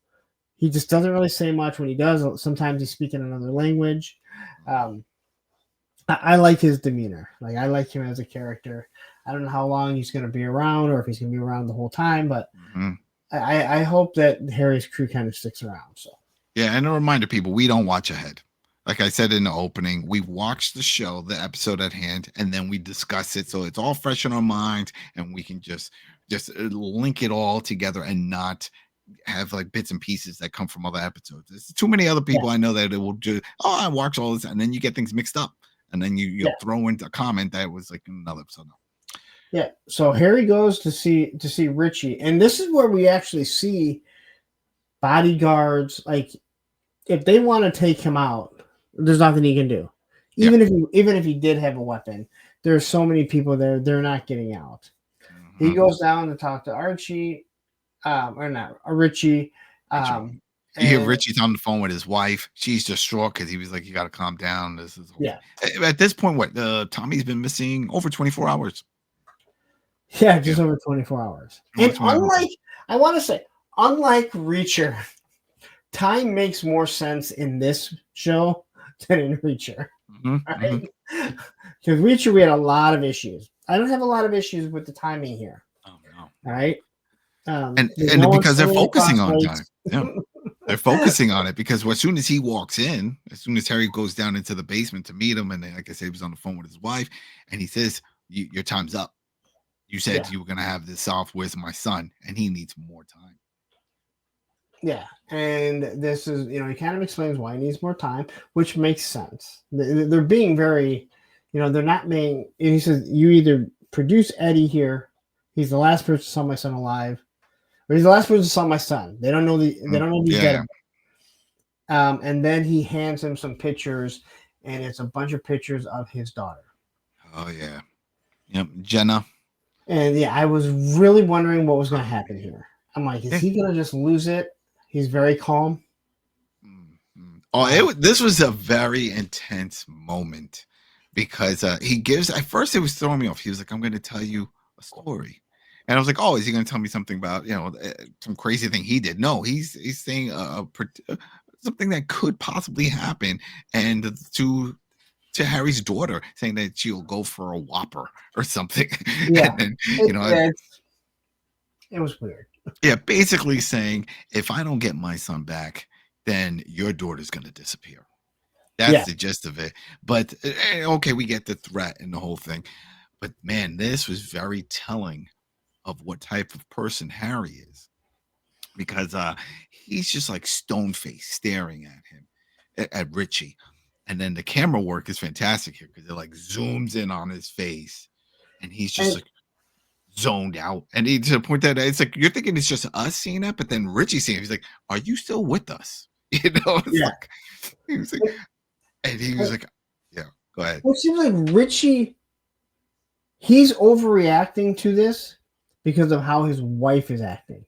He just doesn't really say much. When he does, sometimes he's speaking another language. I like his demeanor. Like, I like him as a character. I don't know how long he's going to be around or if he's going to be around the whole time, but I hope that Harry's crew kind of sticks around. So yeah, and a reminder, people, we don't watch ahead. Like I said in the opening, we watch the show, the episode at hand, and then we discuss it. So it's all fresh in our minds, and we can just link it all together and not have like bits and pieces that come from other episodes. There's too many other people I know that it will just, I watch all this, and then you get things mixed up, and then you'll throw into a comment that was like another episode. Yeah. So Harry goes to see Richie, and this is where we actually see bodyguards. Like, if they want to take him out, there's nothing he can do. Even if he did have a weapon, there's so many people there, they're not getting out. He goes down to talk to Archie, or not Richie. You hear Richie's on the phone with his wife. She's distraught because he was like, "You got to calm down." This is at this point, what Tommy's been missing over 24 hours. Yeah, just over 24 hours. And I want to say, unlike Reacher, time makes more sense in this show than in Reacher. Right? Because Reacher, we had a lot of issues. I don't have a lot of issues with the timing here. Oh no! All right, and because they're focusing on time. Yeah, they're focusing on it because as soon as he walks in, as soon as Harry goes down into the basement to meet him, and like I said, he was on the phone with his wife, and he says, "Your time's up. You said you were going to have this off. Where's my son?" And he needs more time. Yeah, and this is, he kind of explains why he needs more time, which makes sense. They're being very, they're not being. He says, "You either produce Eddie here. He's the last person saw my son alive, or he's the last person saw my son. They don't know they don't know he's dead." And then he hands him some pictures, and it's a bunch of pictures of his daughter. Oh yeah, yep, Jenna. And I was really wondering what was going to happen here. I'm like, is he going to just lose it? He's very calm. Oh, this was a very intense moment because he gives. At first, it was throwing me off. He was like, "I'm going to tell you a story," and I was like, "Oh, is he going to tell me something about some crazy thing he did?" No, he's saying something that could possibly happen, and to Harry's daughter, saying that she'll go for a Whopper or something. Yeah, and then, it was weird. Yeah, basically saying, if I don't get my son back, then your daughter's going to disappear. That's the gist of it. But okay, we get the threat and the whole thing. But man, this was very telling of what type of person Harry is, because he's just like stone-faced staring at him, at Richie. And then the camera work is fantastic here because it like zooms in on his face, and he's just like, zoned out. And he to the point that it's like you're thinking it's just us seeing that, but then Richie seeing it, he's like, "Are you still with us?" It's Yeah. like he was like, and he was like, "Yeah, go ahead." It seems like Richie, he's overreacting to this because of how his wife is acting.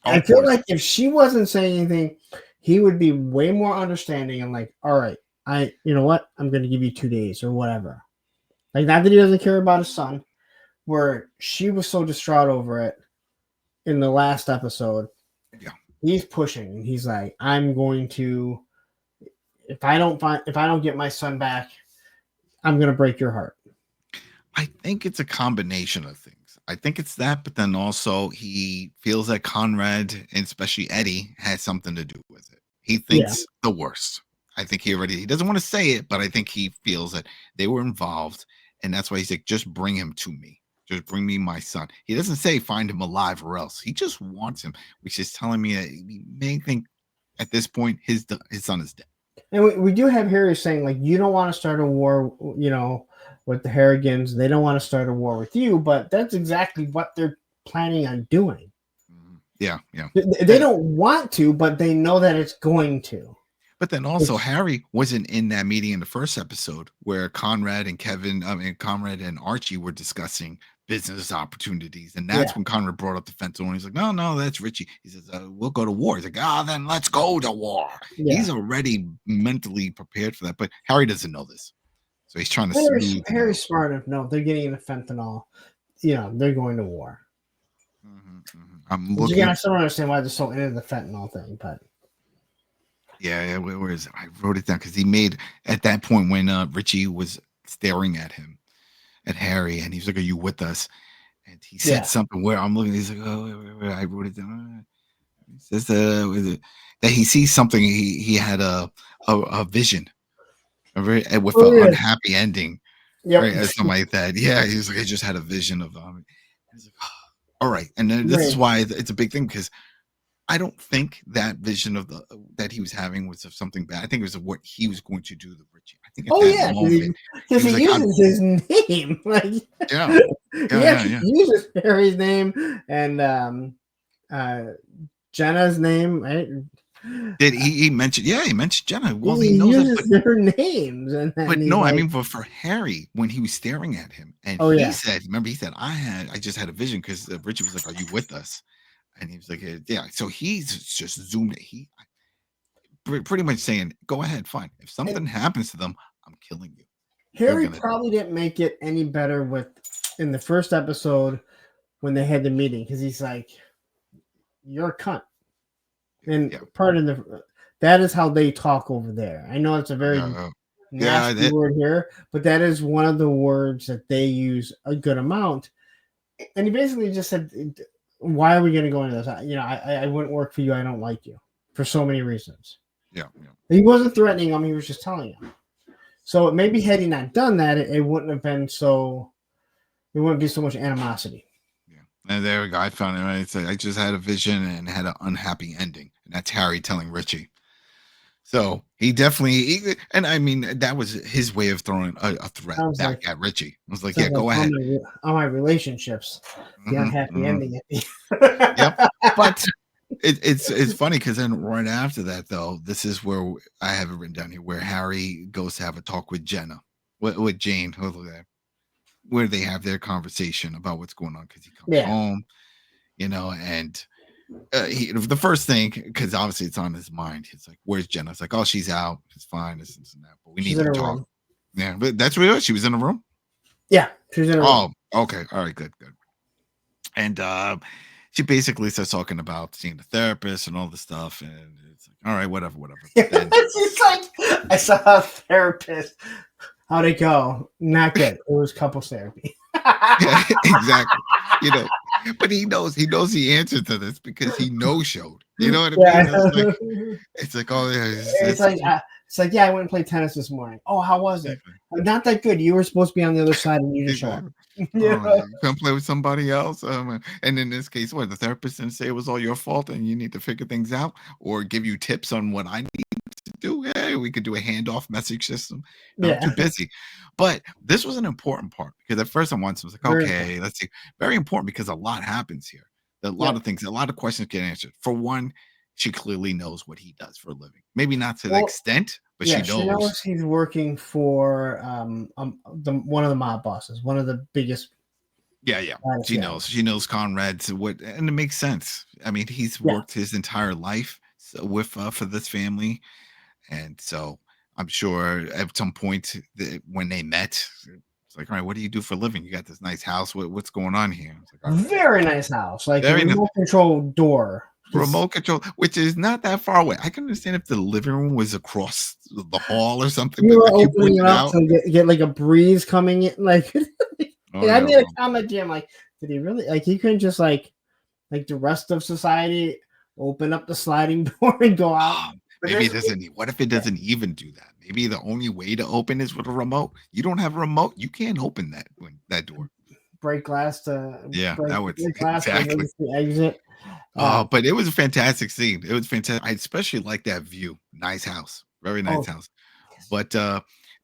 I Of feel course, like if she wasn't saying anything, he would be way more understanding and like, all right, you know what? I'm going to give you 2 days or whatever. Like, not that he doesn't care about his son, where she was so distraught over it in the last episode. yeah. He's pushing. He's like, I'm going to, if I don't get my son back, I'm going to break your heart. I think it's a combination of things. I think it's that, but then also he feels that Conrad and especially Eddie has something to do with it. He Yeah. thinks the worst. I think he doesn't want to say it, but I think he feels that they were involved, and that's why he's like, just bring him to me. Just bring me my son. He doesn't say find him alive or else. He just wants him, which is telling me that he may think at this point his son is dead. And we do have Harry saying, like, you don't want to start a war, with the Harrigans. They don't want to start a war with you, but that's exactly what they're planning on doing. Yeah, yeah. They don't want to, but they know that it's going to. But then also Harry wasn't in that meeting in the first episode where Conrad and Archie were discussing business opportunities. And that's when Conrad brought up the fentanyl. And he's like, no, that's Richie. He says, we'll go to war. He's like, then let's go to war. Yeah. He's already mentally prepared for that. But Harry doesn't know this. So he's trying to Harry's smart enough. No, they're getting into fentanyl. They're going to war. I'm looking. Again, I still don't understand why they're so into the fentanyl thing, but yeah. Where is it? I wrote it down because he made at that point when Richie was staring at him, at Harry, and he's like, "Are you with us?" And he said something where I'm looking. He's like, "Oh, wait, I wrote it down." He says that he sees something. He had a vision, with an unhappy ending, right? Or something like that. Yeah, he was like, I just had a vision of He's like, oh. All right, and then this is why it's a big thing because I don't think that vision of that he was having was of something bad. I think it was of what he was going to do to Richie. I think because he uses his name. Like, he uses Harry's name and Jenna's name. Right? Did he mentioned? Yeah, he mentioned Jenna. Well, he knows uses their names, but no, I mean, for Harry when he was staring at him, and he said, "Remember, he said I just had a vision because Richie was like, are you with us?" And he was like, "Yeah." So he's just zoomed. He pretty much saying, "Go ahead, fine. If something happens to them, I'm killing you." Harry probably didn't make it any better in the first episode when they had the meeting because he's like, "You're a cunt." And that is how they talk over there. I know it's a very nasty word here, but that is one of the words that they use a good amount. And he basically just said, why are we going to go into this? I wouldn't work for you. I don't like you for so many reasons. Yeah. He wasn't threatening him. He was just telling him. So maybe had he not done that, it wouldn't have been so, there wouldn't be so much animosity. And there we go. I found it. Right? It's like, I just had a vision and had an unhappy ending. And that's Harry telling Richie. So he definitely, and I mean, that was his way of throwing a threat back at Richie. I was like, go ahead. All my relationships, the unhappy ending. Yep. But it's funny because then right after that, though, this is where I have it written down here, where Harry goes to have a talk with Jenna, with Jane, where they have their conversation about what's going on because he comes home, and the first thing, because obviously it's on his mind, it's like, where's Jenna? It's like, oh, she's out, it's fine, this and that, but we need to talk. Room. Yeah, but that's real. She was in a room. Yeah, she was in a room. Oh, okay, all right, good. And she basically starts talking about seeing the therapist and all this stuff, and it's like, all right, whatever. Then, she's like, I saw a therapist. How'd it go? Not good. It was couples therapy. Yeah, exactly. But he knows the answer to this because he no-showed. You know what I mean? It's like, oh yeah. It's like, yeah, I went and played tennis this morning. Oh, how was it? Not that good. You were supposed to be on the other side and you just showed up. You come play with somebody else. And in this case, the therapist didn't say it was all your fault and you need to figure things out or give you tips on what I need to do. Hey, we could do a handoff message system. No, I'm Yeah, too busy. But this was an important part because at first I was like, very okay, important. let's see. Very important because a lot happens here. A lot Yep. of things, a lot of questions get answered. For one, she clearly knows what he does for a living. Maybe not to the Well, extent, but she yeah, she knows. knows he's working for the one of the mob bosses, one of the biggest Yeah, yeah. baddest She guys. knows. She knows Conrad's what, and it makes sense. I mean, he's Yeah, worked his entire life with for this family, and so I'm sure at some point when they met, it's like, all right, what do you do for a living? You got this nice house. What's going on here? It's like, all right, very nice house, like a very nice remote control door. Just remote control, which is not that far away. I can understand if the living room was across the hall or something, you but were like you opening it pointed up out, to get like a breeze coming in, like. oh Yeah, I yeah, made a comment to him like, did he really like he couldn't just like the rest of society open up the sliding door and go out? But maybe this it doesn't. What if it yeah, doesn't even do that? Maybe the only way to open is with a remote. You don't have a remote, you can't open that door. break glass to Yeah, that would break glass to exactly. emergency exit. Oh, Uh, but it was a fantastic scene. It was fantastic. I especially like that view. Nice house, very nice oh, house. But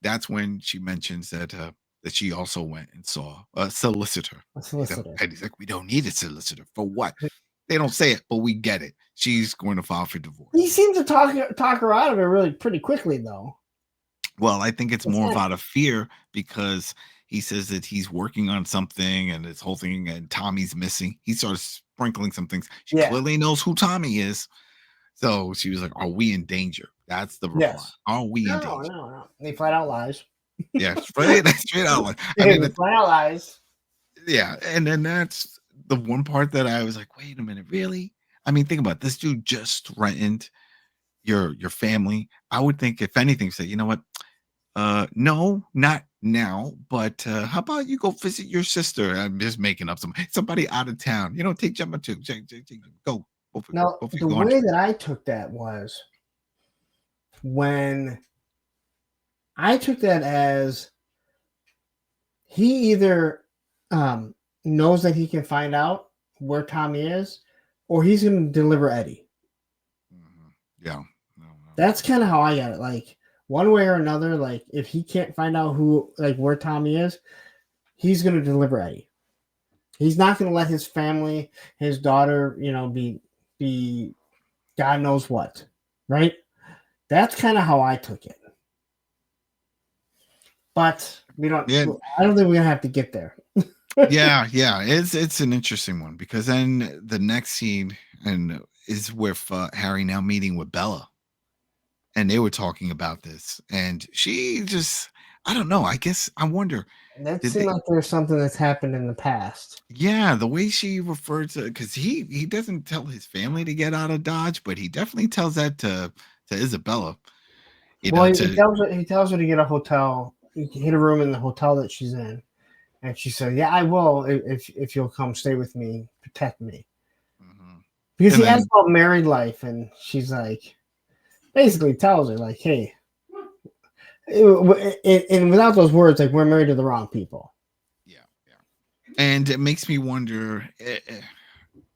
that's when she mentions that she also went and saw a solicitor. a He's like, solicitor. and he's like, we don't need a solicitor for what? They don't say it, but we get it. She's going to file for He divorce. seemed to talk her out of it really pretty quickly though. Well, I think it's It's more not, out of fear because he says that he's working on something and this whole thing, and Tommy's missing. He starts sprinkling some things. She yeah, clearly knows who Tommy is. So she was like, are we in danger? That's the reply. yes. Are we in No, danger? no, no. They flat out lies. Yeah, straight, straight out. I They mean, flat out lies. yeah. And then that's the one part that I was like, wait a minute, really? I mean, think about it. This dude just threatened your family. I would think if anything, say, you know what? No, not now, but how about you go visit your sister? I'm just making up somebody out of town. You know, take Gemma too. Go. Now, Both of you the go on way trips. that I took that was when I took that as he either um, knows that he can find out where Tommy is, or he's going to deliver Eddie. Yeah. No, no. That's kind of how I got it. Like one way or another, like if he can't find out who, like where Tommy is, he's going to deliver Eddie. He's not going to let his family, his daughter, be God knows what, right? That's kind of how I took it. But we don't. Yeah, I don't think we're gonna have to get there. yeah, yeah. It's an interesting one because then the next scene and is with Harry now meeting with Bella, and they were talking about this, and she just, I don't know. I guess I wonder, That did seemed they? like there's something that's happened in the past. Yeah, the way she referred to, because he doesn't tell his family to get out of Dodge, but he definitely tells that to Isabella. You Well, know, he to tells her to get a hotel, get a room in the hotel that she's in, and she said, "Yeah, I will if you'll come stay with me, protect me." Mhm. Because And he asks then about married life, and she's like, basically tells her like, "Hey," and without those words, like we're married to the wrong people. yeah, yeah, and it makes me wonder.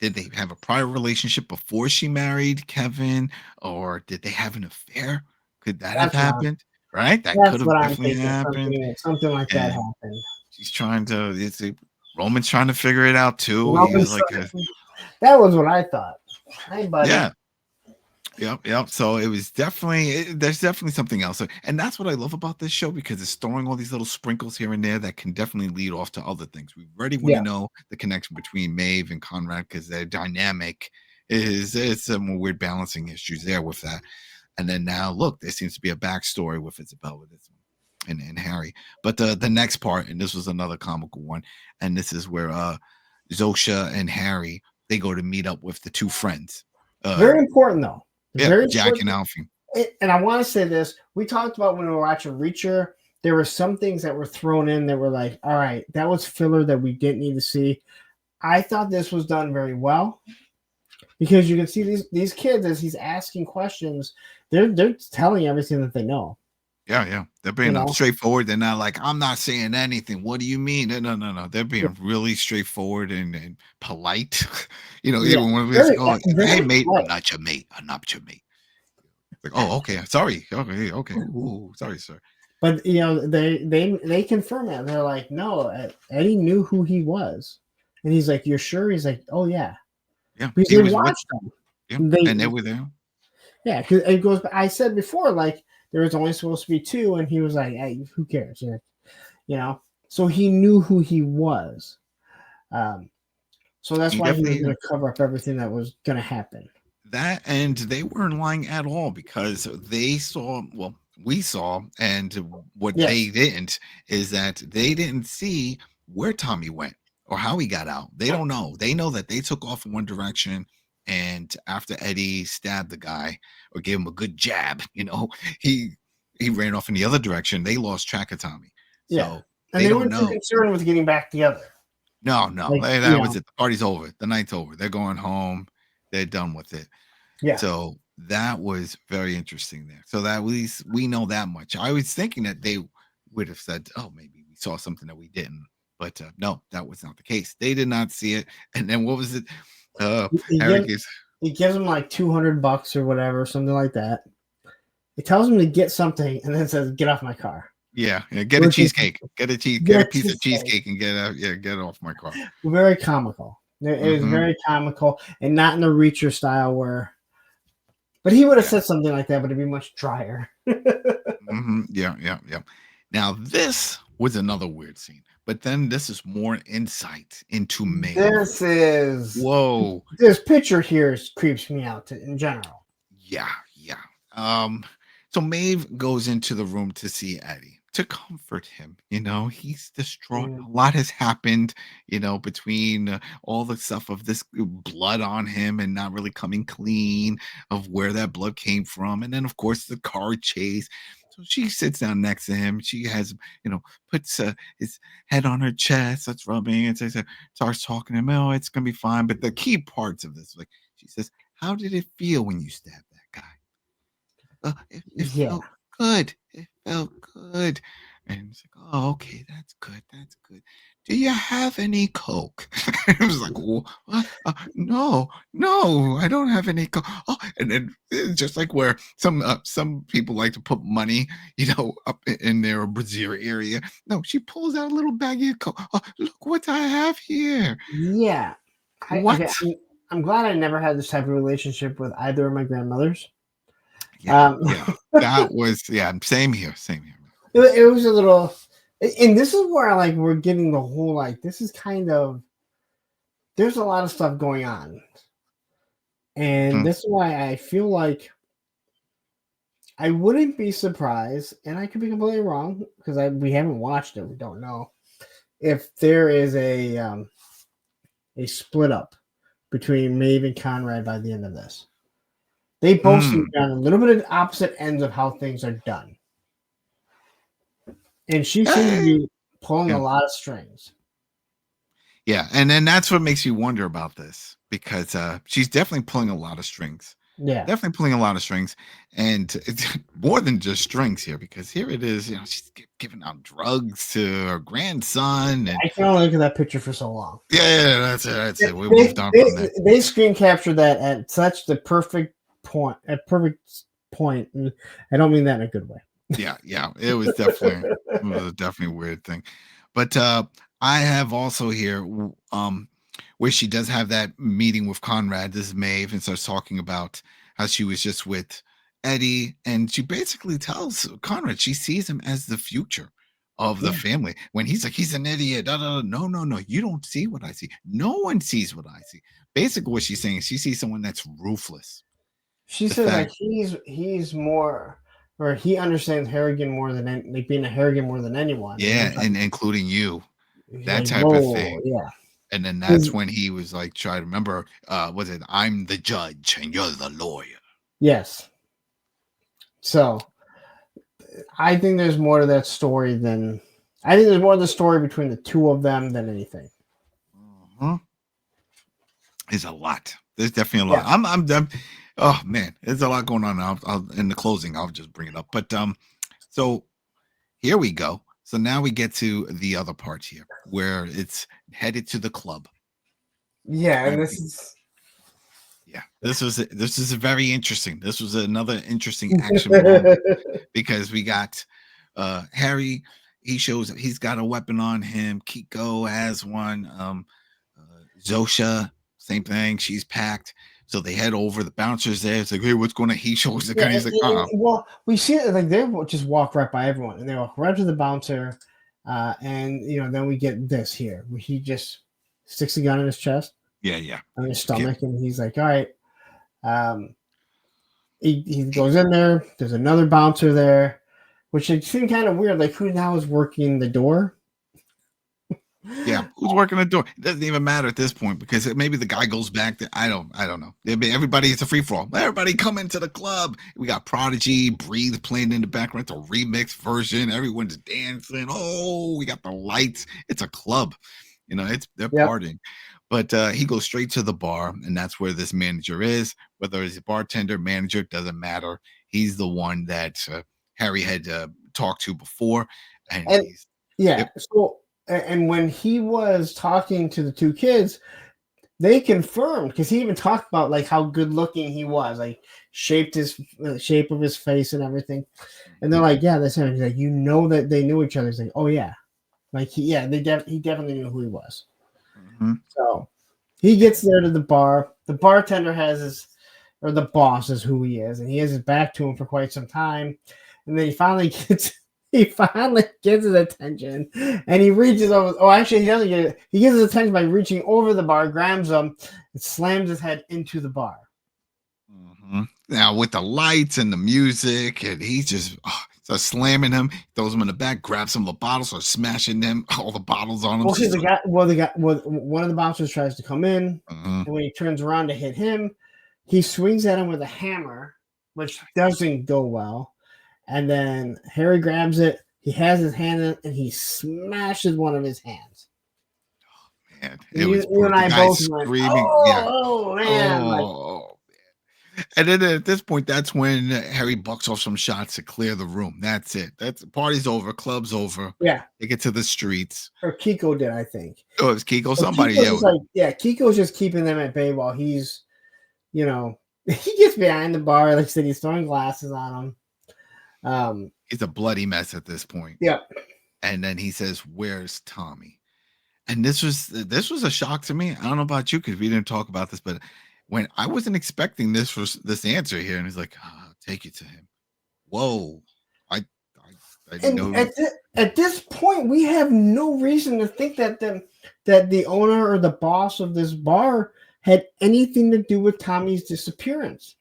Did they have a prior relationship before she married Kevin, or did they have an affair? Could that have That's what I'm. happened? Right? That could That's have what I'm definitely thinking. happened. Something like that And happened. she's trying to, Roman's trying to figure it out too. He's Roman's like, that was what I thought. Hey, buddy. yeah, yep, yep. So it was definitely, there's definitely something else. And that's what I love about this show because it's throwing all these little sprinkles here and there that can definitely lead off to other things. We already want Yeah. to know the connection between Maeve and Conrad because their dynamic is some weird balancing issues there with that. And then now, look, there seems to be a backstory with Isabel with this one and Harry. But the next part, and this was another comical one, and this is where Zosha and Harry they go to meet up with the two friends. Very important, though. Yeah, Very Jack and important. Alfie. And I want to say this. We talked about when we were watching Reacher, there were some things that were thrown in that were like, all right, that was filler that we didn't need to see. I thought this was done very well because you can see these kids as he's asking questions, they're telling everything that they know. Yeah, yeah. They're You being know, straightforward. They're not like, I'm not saying anything. What do you mean? No, no, no, no. They're being really straightforward and polite. yeah, Even when we say, very, oh, hey, very mate, I'm polite. not your mate. I'm not your mate. Like, oh, okay, sorry. Okay. Ooh, sorry, sir. But they confirm it. They're like, no, Eddie knew who he was, and he's like, "You're sure?" He's like, "Oh yeah," Yeah, because he they was with watched them. yeah, They and they were there. Yeah, because it goes. I said before, like there was only supposed to be two, and he was like, "Hey, who cares?" You know. So he knew who he was. Um, so that's He why he was definitely going to cover up everything that was going to happen. that, and they weren't lying at all because they saw. Well, we saw, and what they Yes. didn't is that they didn't see where Tommy went or how he got out. They don't know. They know that they took off in one direction, and after Eddie stabbed the guy or gave him a good jab, he he ran off in the other direction. They lost track of Tommy, Yeah, so and they they don't weren't too know. concerned with getting back together. No, Like that was it. The party's over. The night's over. They're going home. They're done with it. yeah, So that was very interesting there. So that at least we know that much. I was thinking that they would have said, "Oh, maybe we saw something that we didn't," but no, that was not the case. They did not see it. And then what was it? he Harry gives gives, he gives him like $200 or whatever, something like that. He tells him to get something, and then says, "Get off my car." get a Which is cheesecake, get get a a piece of cheesecake. cheesecake, and get it off my car. Very comical. It was Hmm. very comical, and not in the Reacher style where. But he would have Yeah, said something like that, but it'd be much drier. yeah. Now this was another weird scene, but then this is more insight into Maeve. This is Whoa. this picture here creeps me out in general. Yeah. So Maeve goes into the room to see Eddie to comfort him. He's distraught. Mm, A lot has happened, between all the stuff of this blood on him and not really coming clean of where that blood came from. And then, of course, the car chase. So she sits down next to him. She has, puts his head on her chest, starts rubbing and starts talking to him. Oh, it's going to be fine. But the key parts of this, like she says, how did it feel when you stabbed that guy? It yeah, felt good. It felt good. And it's like, oh, okay, that's good. That's good. Do you have any Coke? It was like, what? No, I don't have any Coke. Oh, and then it's just like where some people like to put money, up in their brazier area. No, she pulls out a little baggie of Coke. Oh, look what I have here. yeah. Okay, What? I'm glad I never had this type of relationship with either of my grandmothers. Yeah, Um, yeah. That was same here. Same here. it was a little, and this is where we're getting the whole this is kind of there's a lot of stuff going on, and Mhm. this is why I feel like I wouldn't be surprised, and I could be completely wrong because we haven't watched it, we don't know if there is a split up between Maeve and Conrad by the end of this. They both seem Mm. to be on a little bit of opposite ends of how things are done. And she seems to Eh, be pulling a yeah. lot of strings. Yeah, and then that's what makes you wonder about this because she's definitely pulling a lot of strings. Yeah. Definitely pulling a lot of strings, and it's more than just strings here because here it is. She's giving out drugs to her grandson, and I can only look at that picture for so long. yeah, that's it. That's it. We They, moved on they, from there. they screen captured that at such the perfect point, and I don't mean that in a good way. Yeah. It was definitely a weird thing, but I have also here where she does have that meeting with Conrad. This is Maeve and starts talking about how she was just with Eddie, and she basically tells Conrad she sees him as the future of the Yeah. family. When he's like, he's an idiot. Da, da, da. No, you don't see what I see. No one sees what I see. Basically, what she's saying is she sees someone that's ruthless. She The says fact, he's more, or he understands Harrigan more than being a Harrigan more than anyone. And yeah, he's like, and including you, he's that like, type of whoa, thing. yeah. And then that's 'Cause- when he was like, try to remember, was it I'm the judge and you're the lawyer? Yes. So I think there's more to that story than I think there's more of the story between the two of them than anything. Uh-huh. There's a lot. There's definitely a Yeah. lot. Oh man, there's a lot going on. I'll in the closing, I'll just bring it up. But so here we go. So now we get to the other part here where it's headed to the club. Yeah, and Right? this is Yeah, this is very interesting. This was another interesting action moment because we got Harry. He shows he's got a weapon on him. Kiko has one. Zosha, same thing. She's packed. So they head over. The bouncer's there. It's like, hey, what's going on? He shows the Yeah, gun. He's like, well, we see it like they just walk right by everyone, and they walk right to the bouncer, and then we get this here, where he just sticks a gun in his chest, yeah. on his stomach, and he's like, all right. He goes in there. There's another bouncer there, which it seemed kind of weird. Like, who now is working the door? Yeah, who's working the door? It doesn't even matter at this point because maybe the guy goes back to I don't know. Everybody, it's a free for all. Everybody come into the club. We got Prodigy, Breathe playing in the background. It's a remix version. Everyone's dancing. Oh, we got the lights. It's a club. They're partying. But he goes straight to the bar, and that's where this manager is. Whether he's a bartender, manager, doesn't matter. He's the one that Harry had talked to before, and he's yep. So. And when he was talking to the two kids, they confirmed, because he even talked about like how good looking he was, like shape of his face and everything. And they're like, yeah, that's him. He's like, that they knew each other. He's like, oh yeah, like he definitely knew who he was. Mm-hmm. So he gets there to the bar. The bartender or the boss is who he is, and he has his back to him for quite some time. And then he finally gets his attention, and he reaches over. Oh, actually, he doesn't get it. He gets his attention by reaching over the bar, grabs him, and slams his head into the bar. Mm-hmm. Now, with the lights and the music, and he's just starts slamming him, throws him in the back, grabs some of the bottles, starts smashing them, all the bottles on him. One of the bouncers tries to come in, and when he turns around to hit him, he swings at him with a hammer, which doesn't go well. And then Harry grabs it. He has his hand in it, and he smashes one of his hands. Oh, man. You and I both screaming. Went, oh man. Man. And then at this point, that's when Harry bucks off some shots to clear the room. That's it. That's party's over. Club's over. Yeah. They get to the streets. Or Kiko did, I think. Oh, it was Kiko. Somebody. Kiko's just keeping them at bay while he's, he gets behind the bar. Like I said, he's throwing glasses on them. It's a bloody mess at this point. Yeah. And then he says, "Where's Tommy?" And this was a shock to me. I don't know about you because we didn't talk about this, but when I wasn't expecting this answer here, and he's like, "Take it to him." Whoa! I didn't know. At this point, we have no reason to think that the owner or the boss of this bar had anything to do with Tommy's disappearance.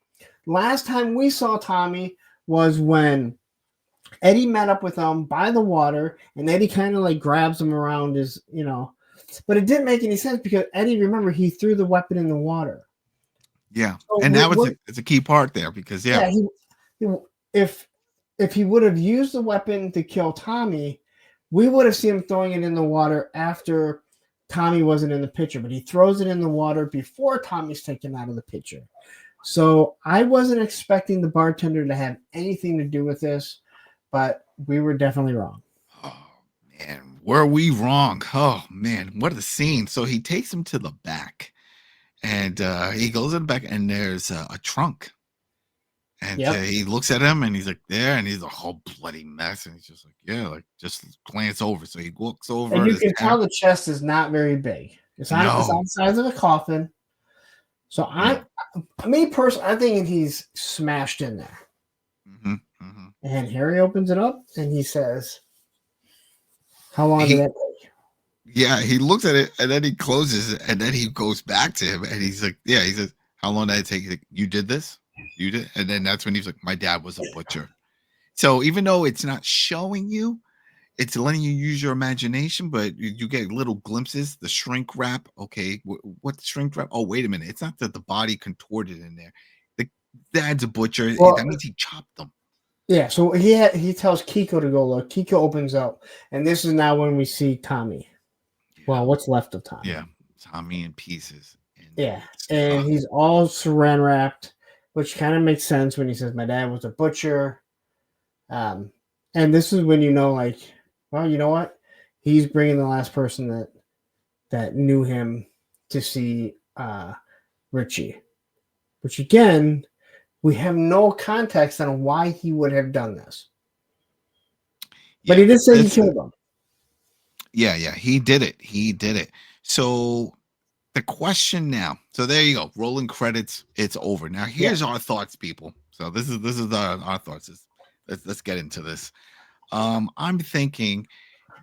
Last time we saw Tommy was when Eddie met up with him by the water, and Eddie kind of like grabs him around his, but it didn't make any sense because Eddie, remember, he threw the weapon in the water. Yeah, so and that was it's a key part there because if he would have used the weapon to kill Tommy, we would have seen him throwing it in the water after Tommy wasn't in the picture, but he throws it in the water before Tommy's taken out of the picture. So I wasn't expecting the bartender to have anything to do with this, but we were definitely wrong. Oh, man. Were we wrong? Oh, man. What a scene. So he takes him to the back, and he goes in the back, and there's a trunk. And he looks at him, and he's like, there, and he's a whole bloody mess. And he's just like, just glance over. So he looks over. And you can tell the chest is not very big. It's on the size of a coffin. So me personally, I think he's smashed in there. Mm-hmm, mm-hmm. And Harry opens it up and he says, "How long did that take?" Yeah, he looks at it and then he closes it and then he goes back to him and he's like, he says, "How long did it take?" He's like, "You did this? You did?" And then that's when he's like, "My dad was a butcher." So even though it's not showing you, it's letting you use your imagination, but you get little glimpses. The shrink wrap. Okay, what's shrink wrap? Oh, wait a minute. It's not that the body contorted in there. The dad's a butcher. That means he chopped them. Yeah, so he tells Kiko to go look. Kiko opens up, and this is now when we see Tommy. Yeah. Well, what's left of Tommy. Yeah, Tommy in pieces. And he's all saran wrapped, which kind of makes sense when he says, "My dad was a butcher." And this is when like, well, you know what? He's bringing the last person that knew him to see Richie. which again, we have no context on why he would have done this. But he did say he killed him. Yeah, he did it. He did it. So the question now. So there you go. Rolling credits. It's over. Now here's our thoughts, people. So this is our thoughts. Let's get into this. I'm thinking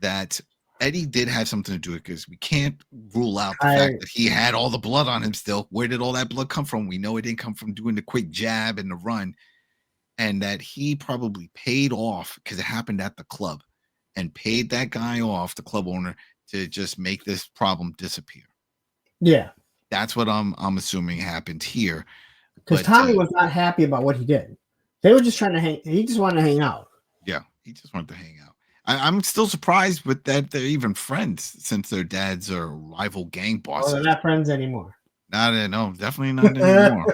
that Eddie did have something to do it because we can't rule out the fact that he had all the blood on him still. Where did all that blood come from? We know it didn't come from doing the quick jab and the run, and that he probably paid off because it happened at the club and paid that guy off, the club owner, to just make this problem disappear. Yeah. That's what I'm assuming happened here. Because Tommy was not happy about what he did. They were just trying to he just wanted to hang out. Yeah, he just wanted to hang out. I'm still surprised with that they're even friends since their dads are rival gang bosses. They're not friends anymore. No, definitely not anymore.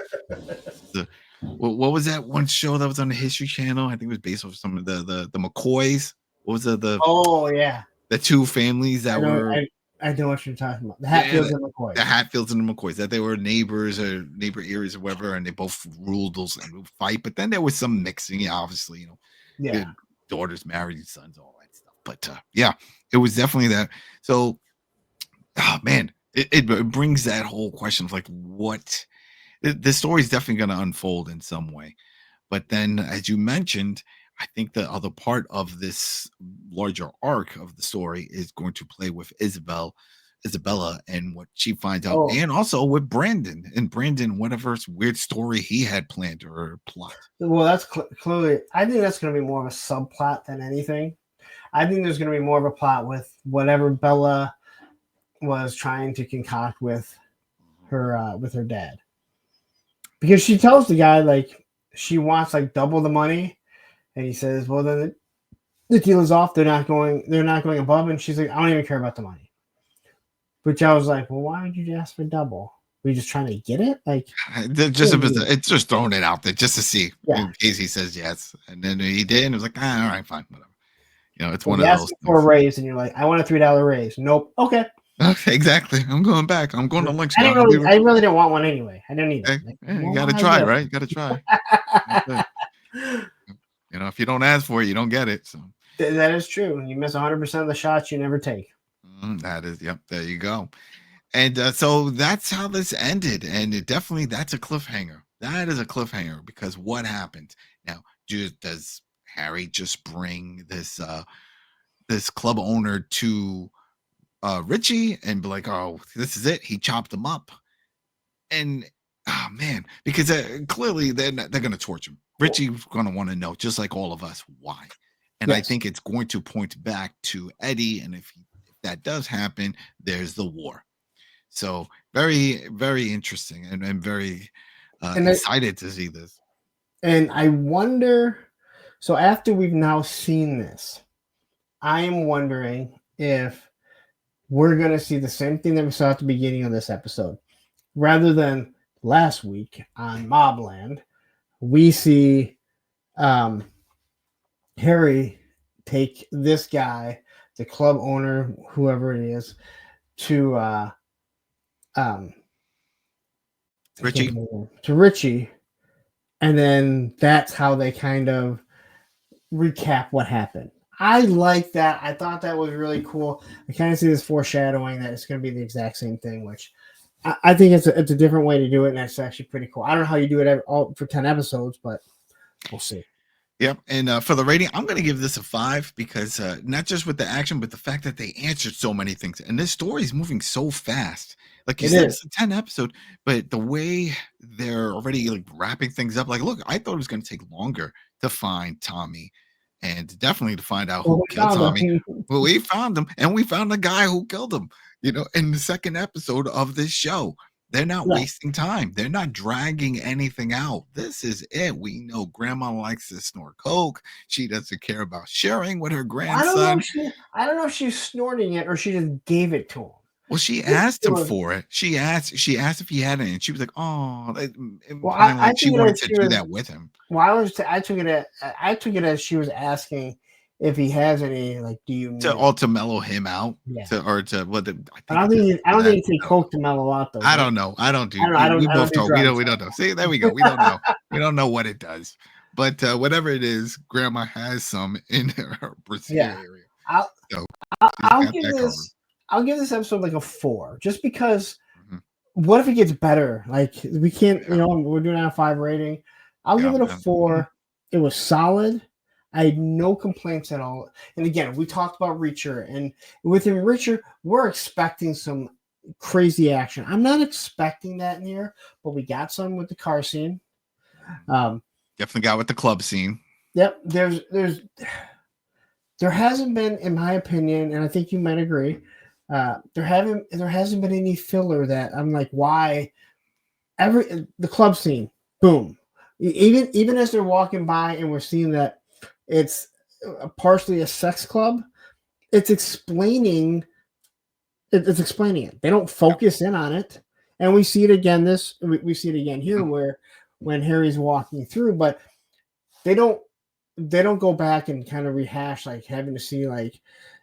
What was that one show that was on the History Channel? I think it was based off some of the McCoys. What was the Oh yeah, the two families that were. I know what you're talking about. The Hatfields and McCoys. The Hatfields and the McCoys. That they were neighbors or neighbor areas or whatever, and they both ruled those and would fight. But then there was some mixing, obviously, daughters married, sons, all that stuff. But yeah, it was definitely that. So, oh man, it brings that whole question of like what the story is definitely going to unfold in some way. But then, as you mentioned, I think the other part of this larger arc of the story is going to play with Isabella and what she finds out, and also with Brandon whatever weird story he had planned or plot. Well, that's clearly. I think that's going to be more of a subplot than anything. I think there's going to be more of a plot with whatever Bella was trying to concoct with her dad, because she tells the guy like she wants like double the money. And he says, well, then the deal is off. They're not going above. And she's like, I don't even care about the money. Which I was like, well, why would you ask for double? Were you just trying to get it? Like, it's just throwing it out there just to see in case he says yes. And then he did. And it was like, all right, fine, whatever. It's one of those. For a raise. And you're like, I want a $3 raise. Nope. Okay. Exactly. I'm going back. I'm going to lunch. I really didn't want one anyway. I didn't need it. Like, you got to try, right? You got to try. If you don't ask for it, you don't get it. So that is true. You miss 100% of the shots you never take. That is, yep. There you go. And so that's how this ended. And that's a cliffhanger. That is a cliffhanger because what happened now? Does Harry just bring this club owner to Richie and be like, oh, this is it? He chopped him up, and oh man, because clearly they're going to torture him. Richie's going to want to know, just like all of us, why. And I think it's going to point back to Eddie. And if that does happen, there's the war. So very, very interesting and very excited to see this. And I wonder, so after we've now seen this, I am wondering if we're going to see the same thing that we saw at the beginning of this episode. Rather than last week on Mobland, we see Harry take this guy, the club owner, whoever it is, to Richie, and then that's how they kind of recap what happened. I like that. I thought that was really cool. I kind of see this foreshadowing that it's going to be the exact same thing, which I think it's a different way to do it, and it's actually pretty cool. I don't know how you do it all for 10 episodes, but we'll see. Yep. And for the rating, I'm going to give this a 5 because not just with the action, but the fact that they answered so many things. And this story is moving so fast. Like you said, it's a 10 episode, but the way they're already like wrapping things up, like, look, I thought it was going to take longer to find Tommy and definitely to find out who killed Tommy. Well, we found him, and we found the guy who killed him, in the second episode of this show. They're not wasting time. They're not dragging anything out. This is it. We know Grandma likes to snort coke. She doesn't care about sharing with her grandson. I don't know if she's snorting it or she just gave it to him. Well, she asked him for it. She asked if he had it, and she was like, "Oh." I she wanted to do that with him. Well, I took it as she was asking if he has any, like, do you need to it? all to mellow him out, Yeah. to what the I I think don't he think did he, I for don't that. think he take coke to mellow out though. I Does don't he? know. I don't I do. don't. I don't. We I don't both do don't. We don't. drugs. We don't know. See, there we go. We don't know. We don't know what it does. But whatever it is, Grandma has some in her brassiere Yeah. area, I'll, so she's I'll got give that covered. this. I'll give this episode like a 4, just because. Mhm. What if it gets better? Like, we can't. Yeah. We're doing a 5 rating. I'll Yeah, give it a yeah. 4. It was solid. I had no complaints at all. And again, we talked about Reacher, and within Reacher, we're expecting some crazy action. I'm not expecting that in here, but we got some with the car scene. Um, Definitely got with the club scene. yep, there hasn't been, in my opinion, and I think you might agree, there hasn't been any filler that I'm like, why the club scene, boom. Even as they're walking by and we're seeing that it's partially a sex club, it's explaining it's explaining it. They don't focus in on it. And we see it again we see it again here where when Harry's walking through, but they don't go back and kind of rehash, like having to see, like,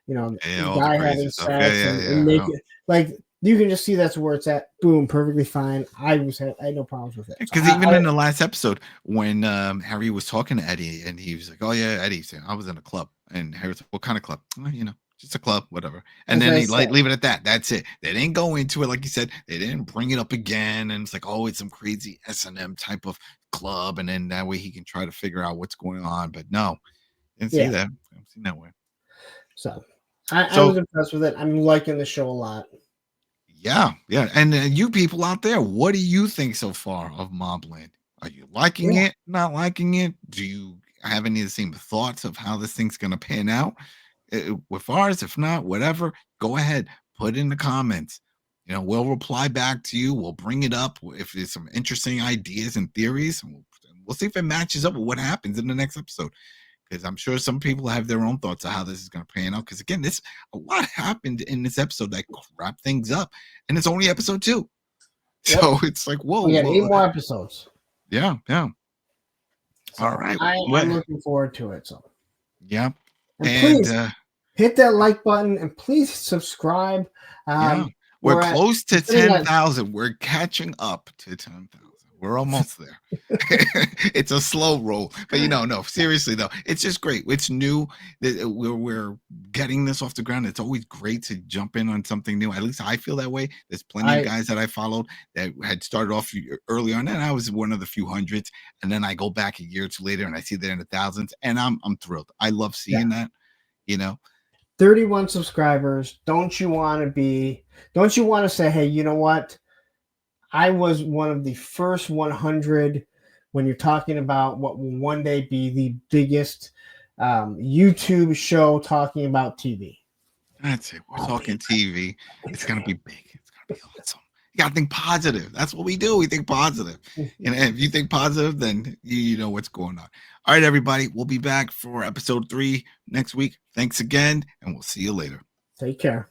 Yeah, the all the guy crazy having stuff. sex Yeah, and make yeah. it, like, you can just see that's where it's at. Boom, perfectly fine. I had no problems with it. So Because even in the last episode, when Harry was talking to Eddie, and he was like, "Oh yeah, Eddie, said, I was in a club," and Harry was like, "What kind of club?" "Oh, just a club, whatever." And as then I they said, leave it at that. That's it. They didn't go into it like you said. They didn't bring it up again, and it's like, oh, it's some crazy S&M type of club, and then that way he can try to figure out what's going on. But no, didn't see yeah. that. I've seen that way. So I was So impressed with it. I'm liking the show a lot. yeah, yeah. And you people out there, what do you think so far of Mobland? Are you liking Yeah. it? Not liking it? Do you have any of the same thoughts of how this thing's going to pan out? With ours, if not, whatever, go ahead, put in the comments. We'll reply back to you. We'll bring it up if there's some interesting ideas and theories. We'll see if it matches up with what happens in the next episode. Because I'm sure some people have their own thoughts of how this is going to pan out. Because again, a lot happened in this episode that wrap things up, and it's only episode 2, Yep. so it's like, whoa, We got 8 whoa. more episodes. Yeah. So All right. I'm looking forward to it. So Yeah. and And please hit that like button and please subscribe. yeah, we're We're close to sitting at- 10,000. We're catching up to 10,000. We're almost there. It's a slow roll, but no, seriously though, it's just great. It's new. We're getting this off the ground. It's always great to jump in on something new. At least I feel that way. There's plenty of guys that I followed that had started off early on, and I was one of the few hundreds. And then I go back a year or two later, and I see they're in the thousands, and I'm thrilled. I love seeing that. 31 subscribers. Don't you want to say, hey, you know what? I was one of the first 100 when you're talking about what will one day be the biggest YouTube show talking about TV. That's it. We're talking TV. It's going to be big. It's going to be awesome. You got to think positive. That's what we do. We think positive. And if you think positive, then you know what's going on. All right, everybody. We'll be back for episode 3 next week. Thanks again, and we'll see you later. Take care.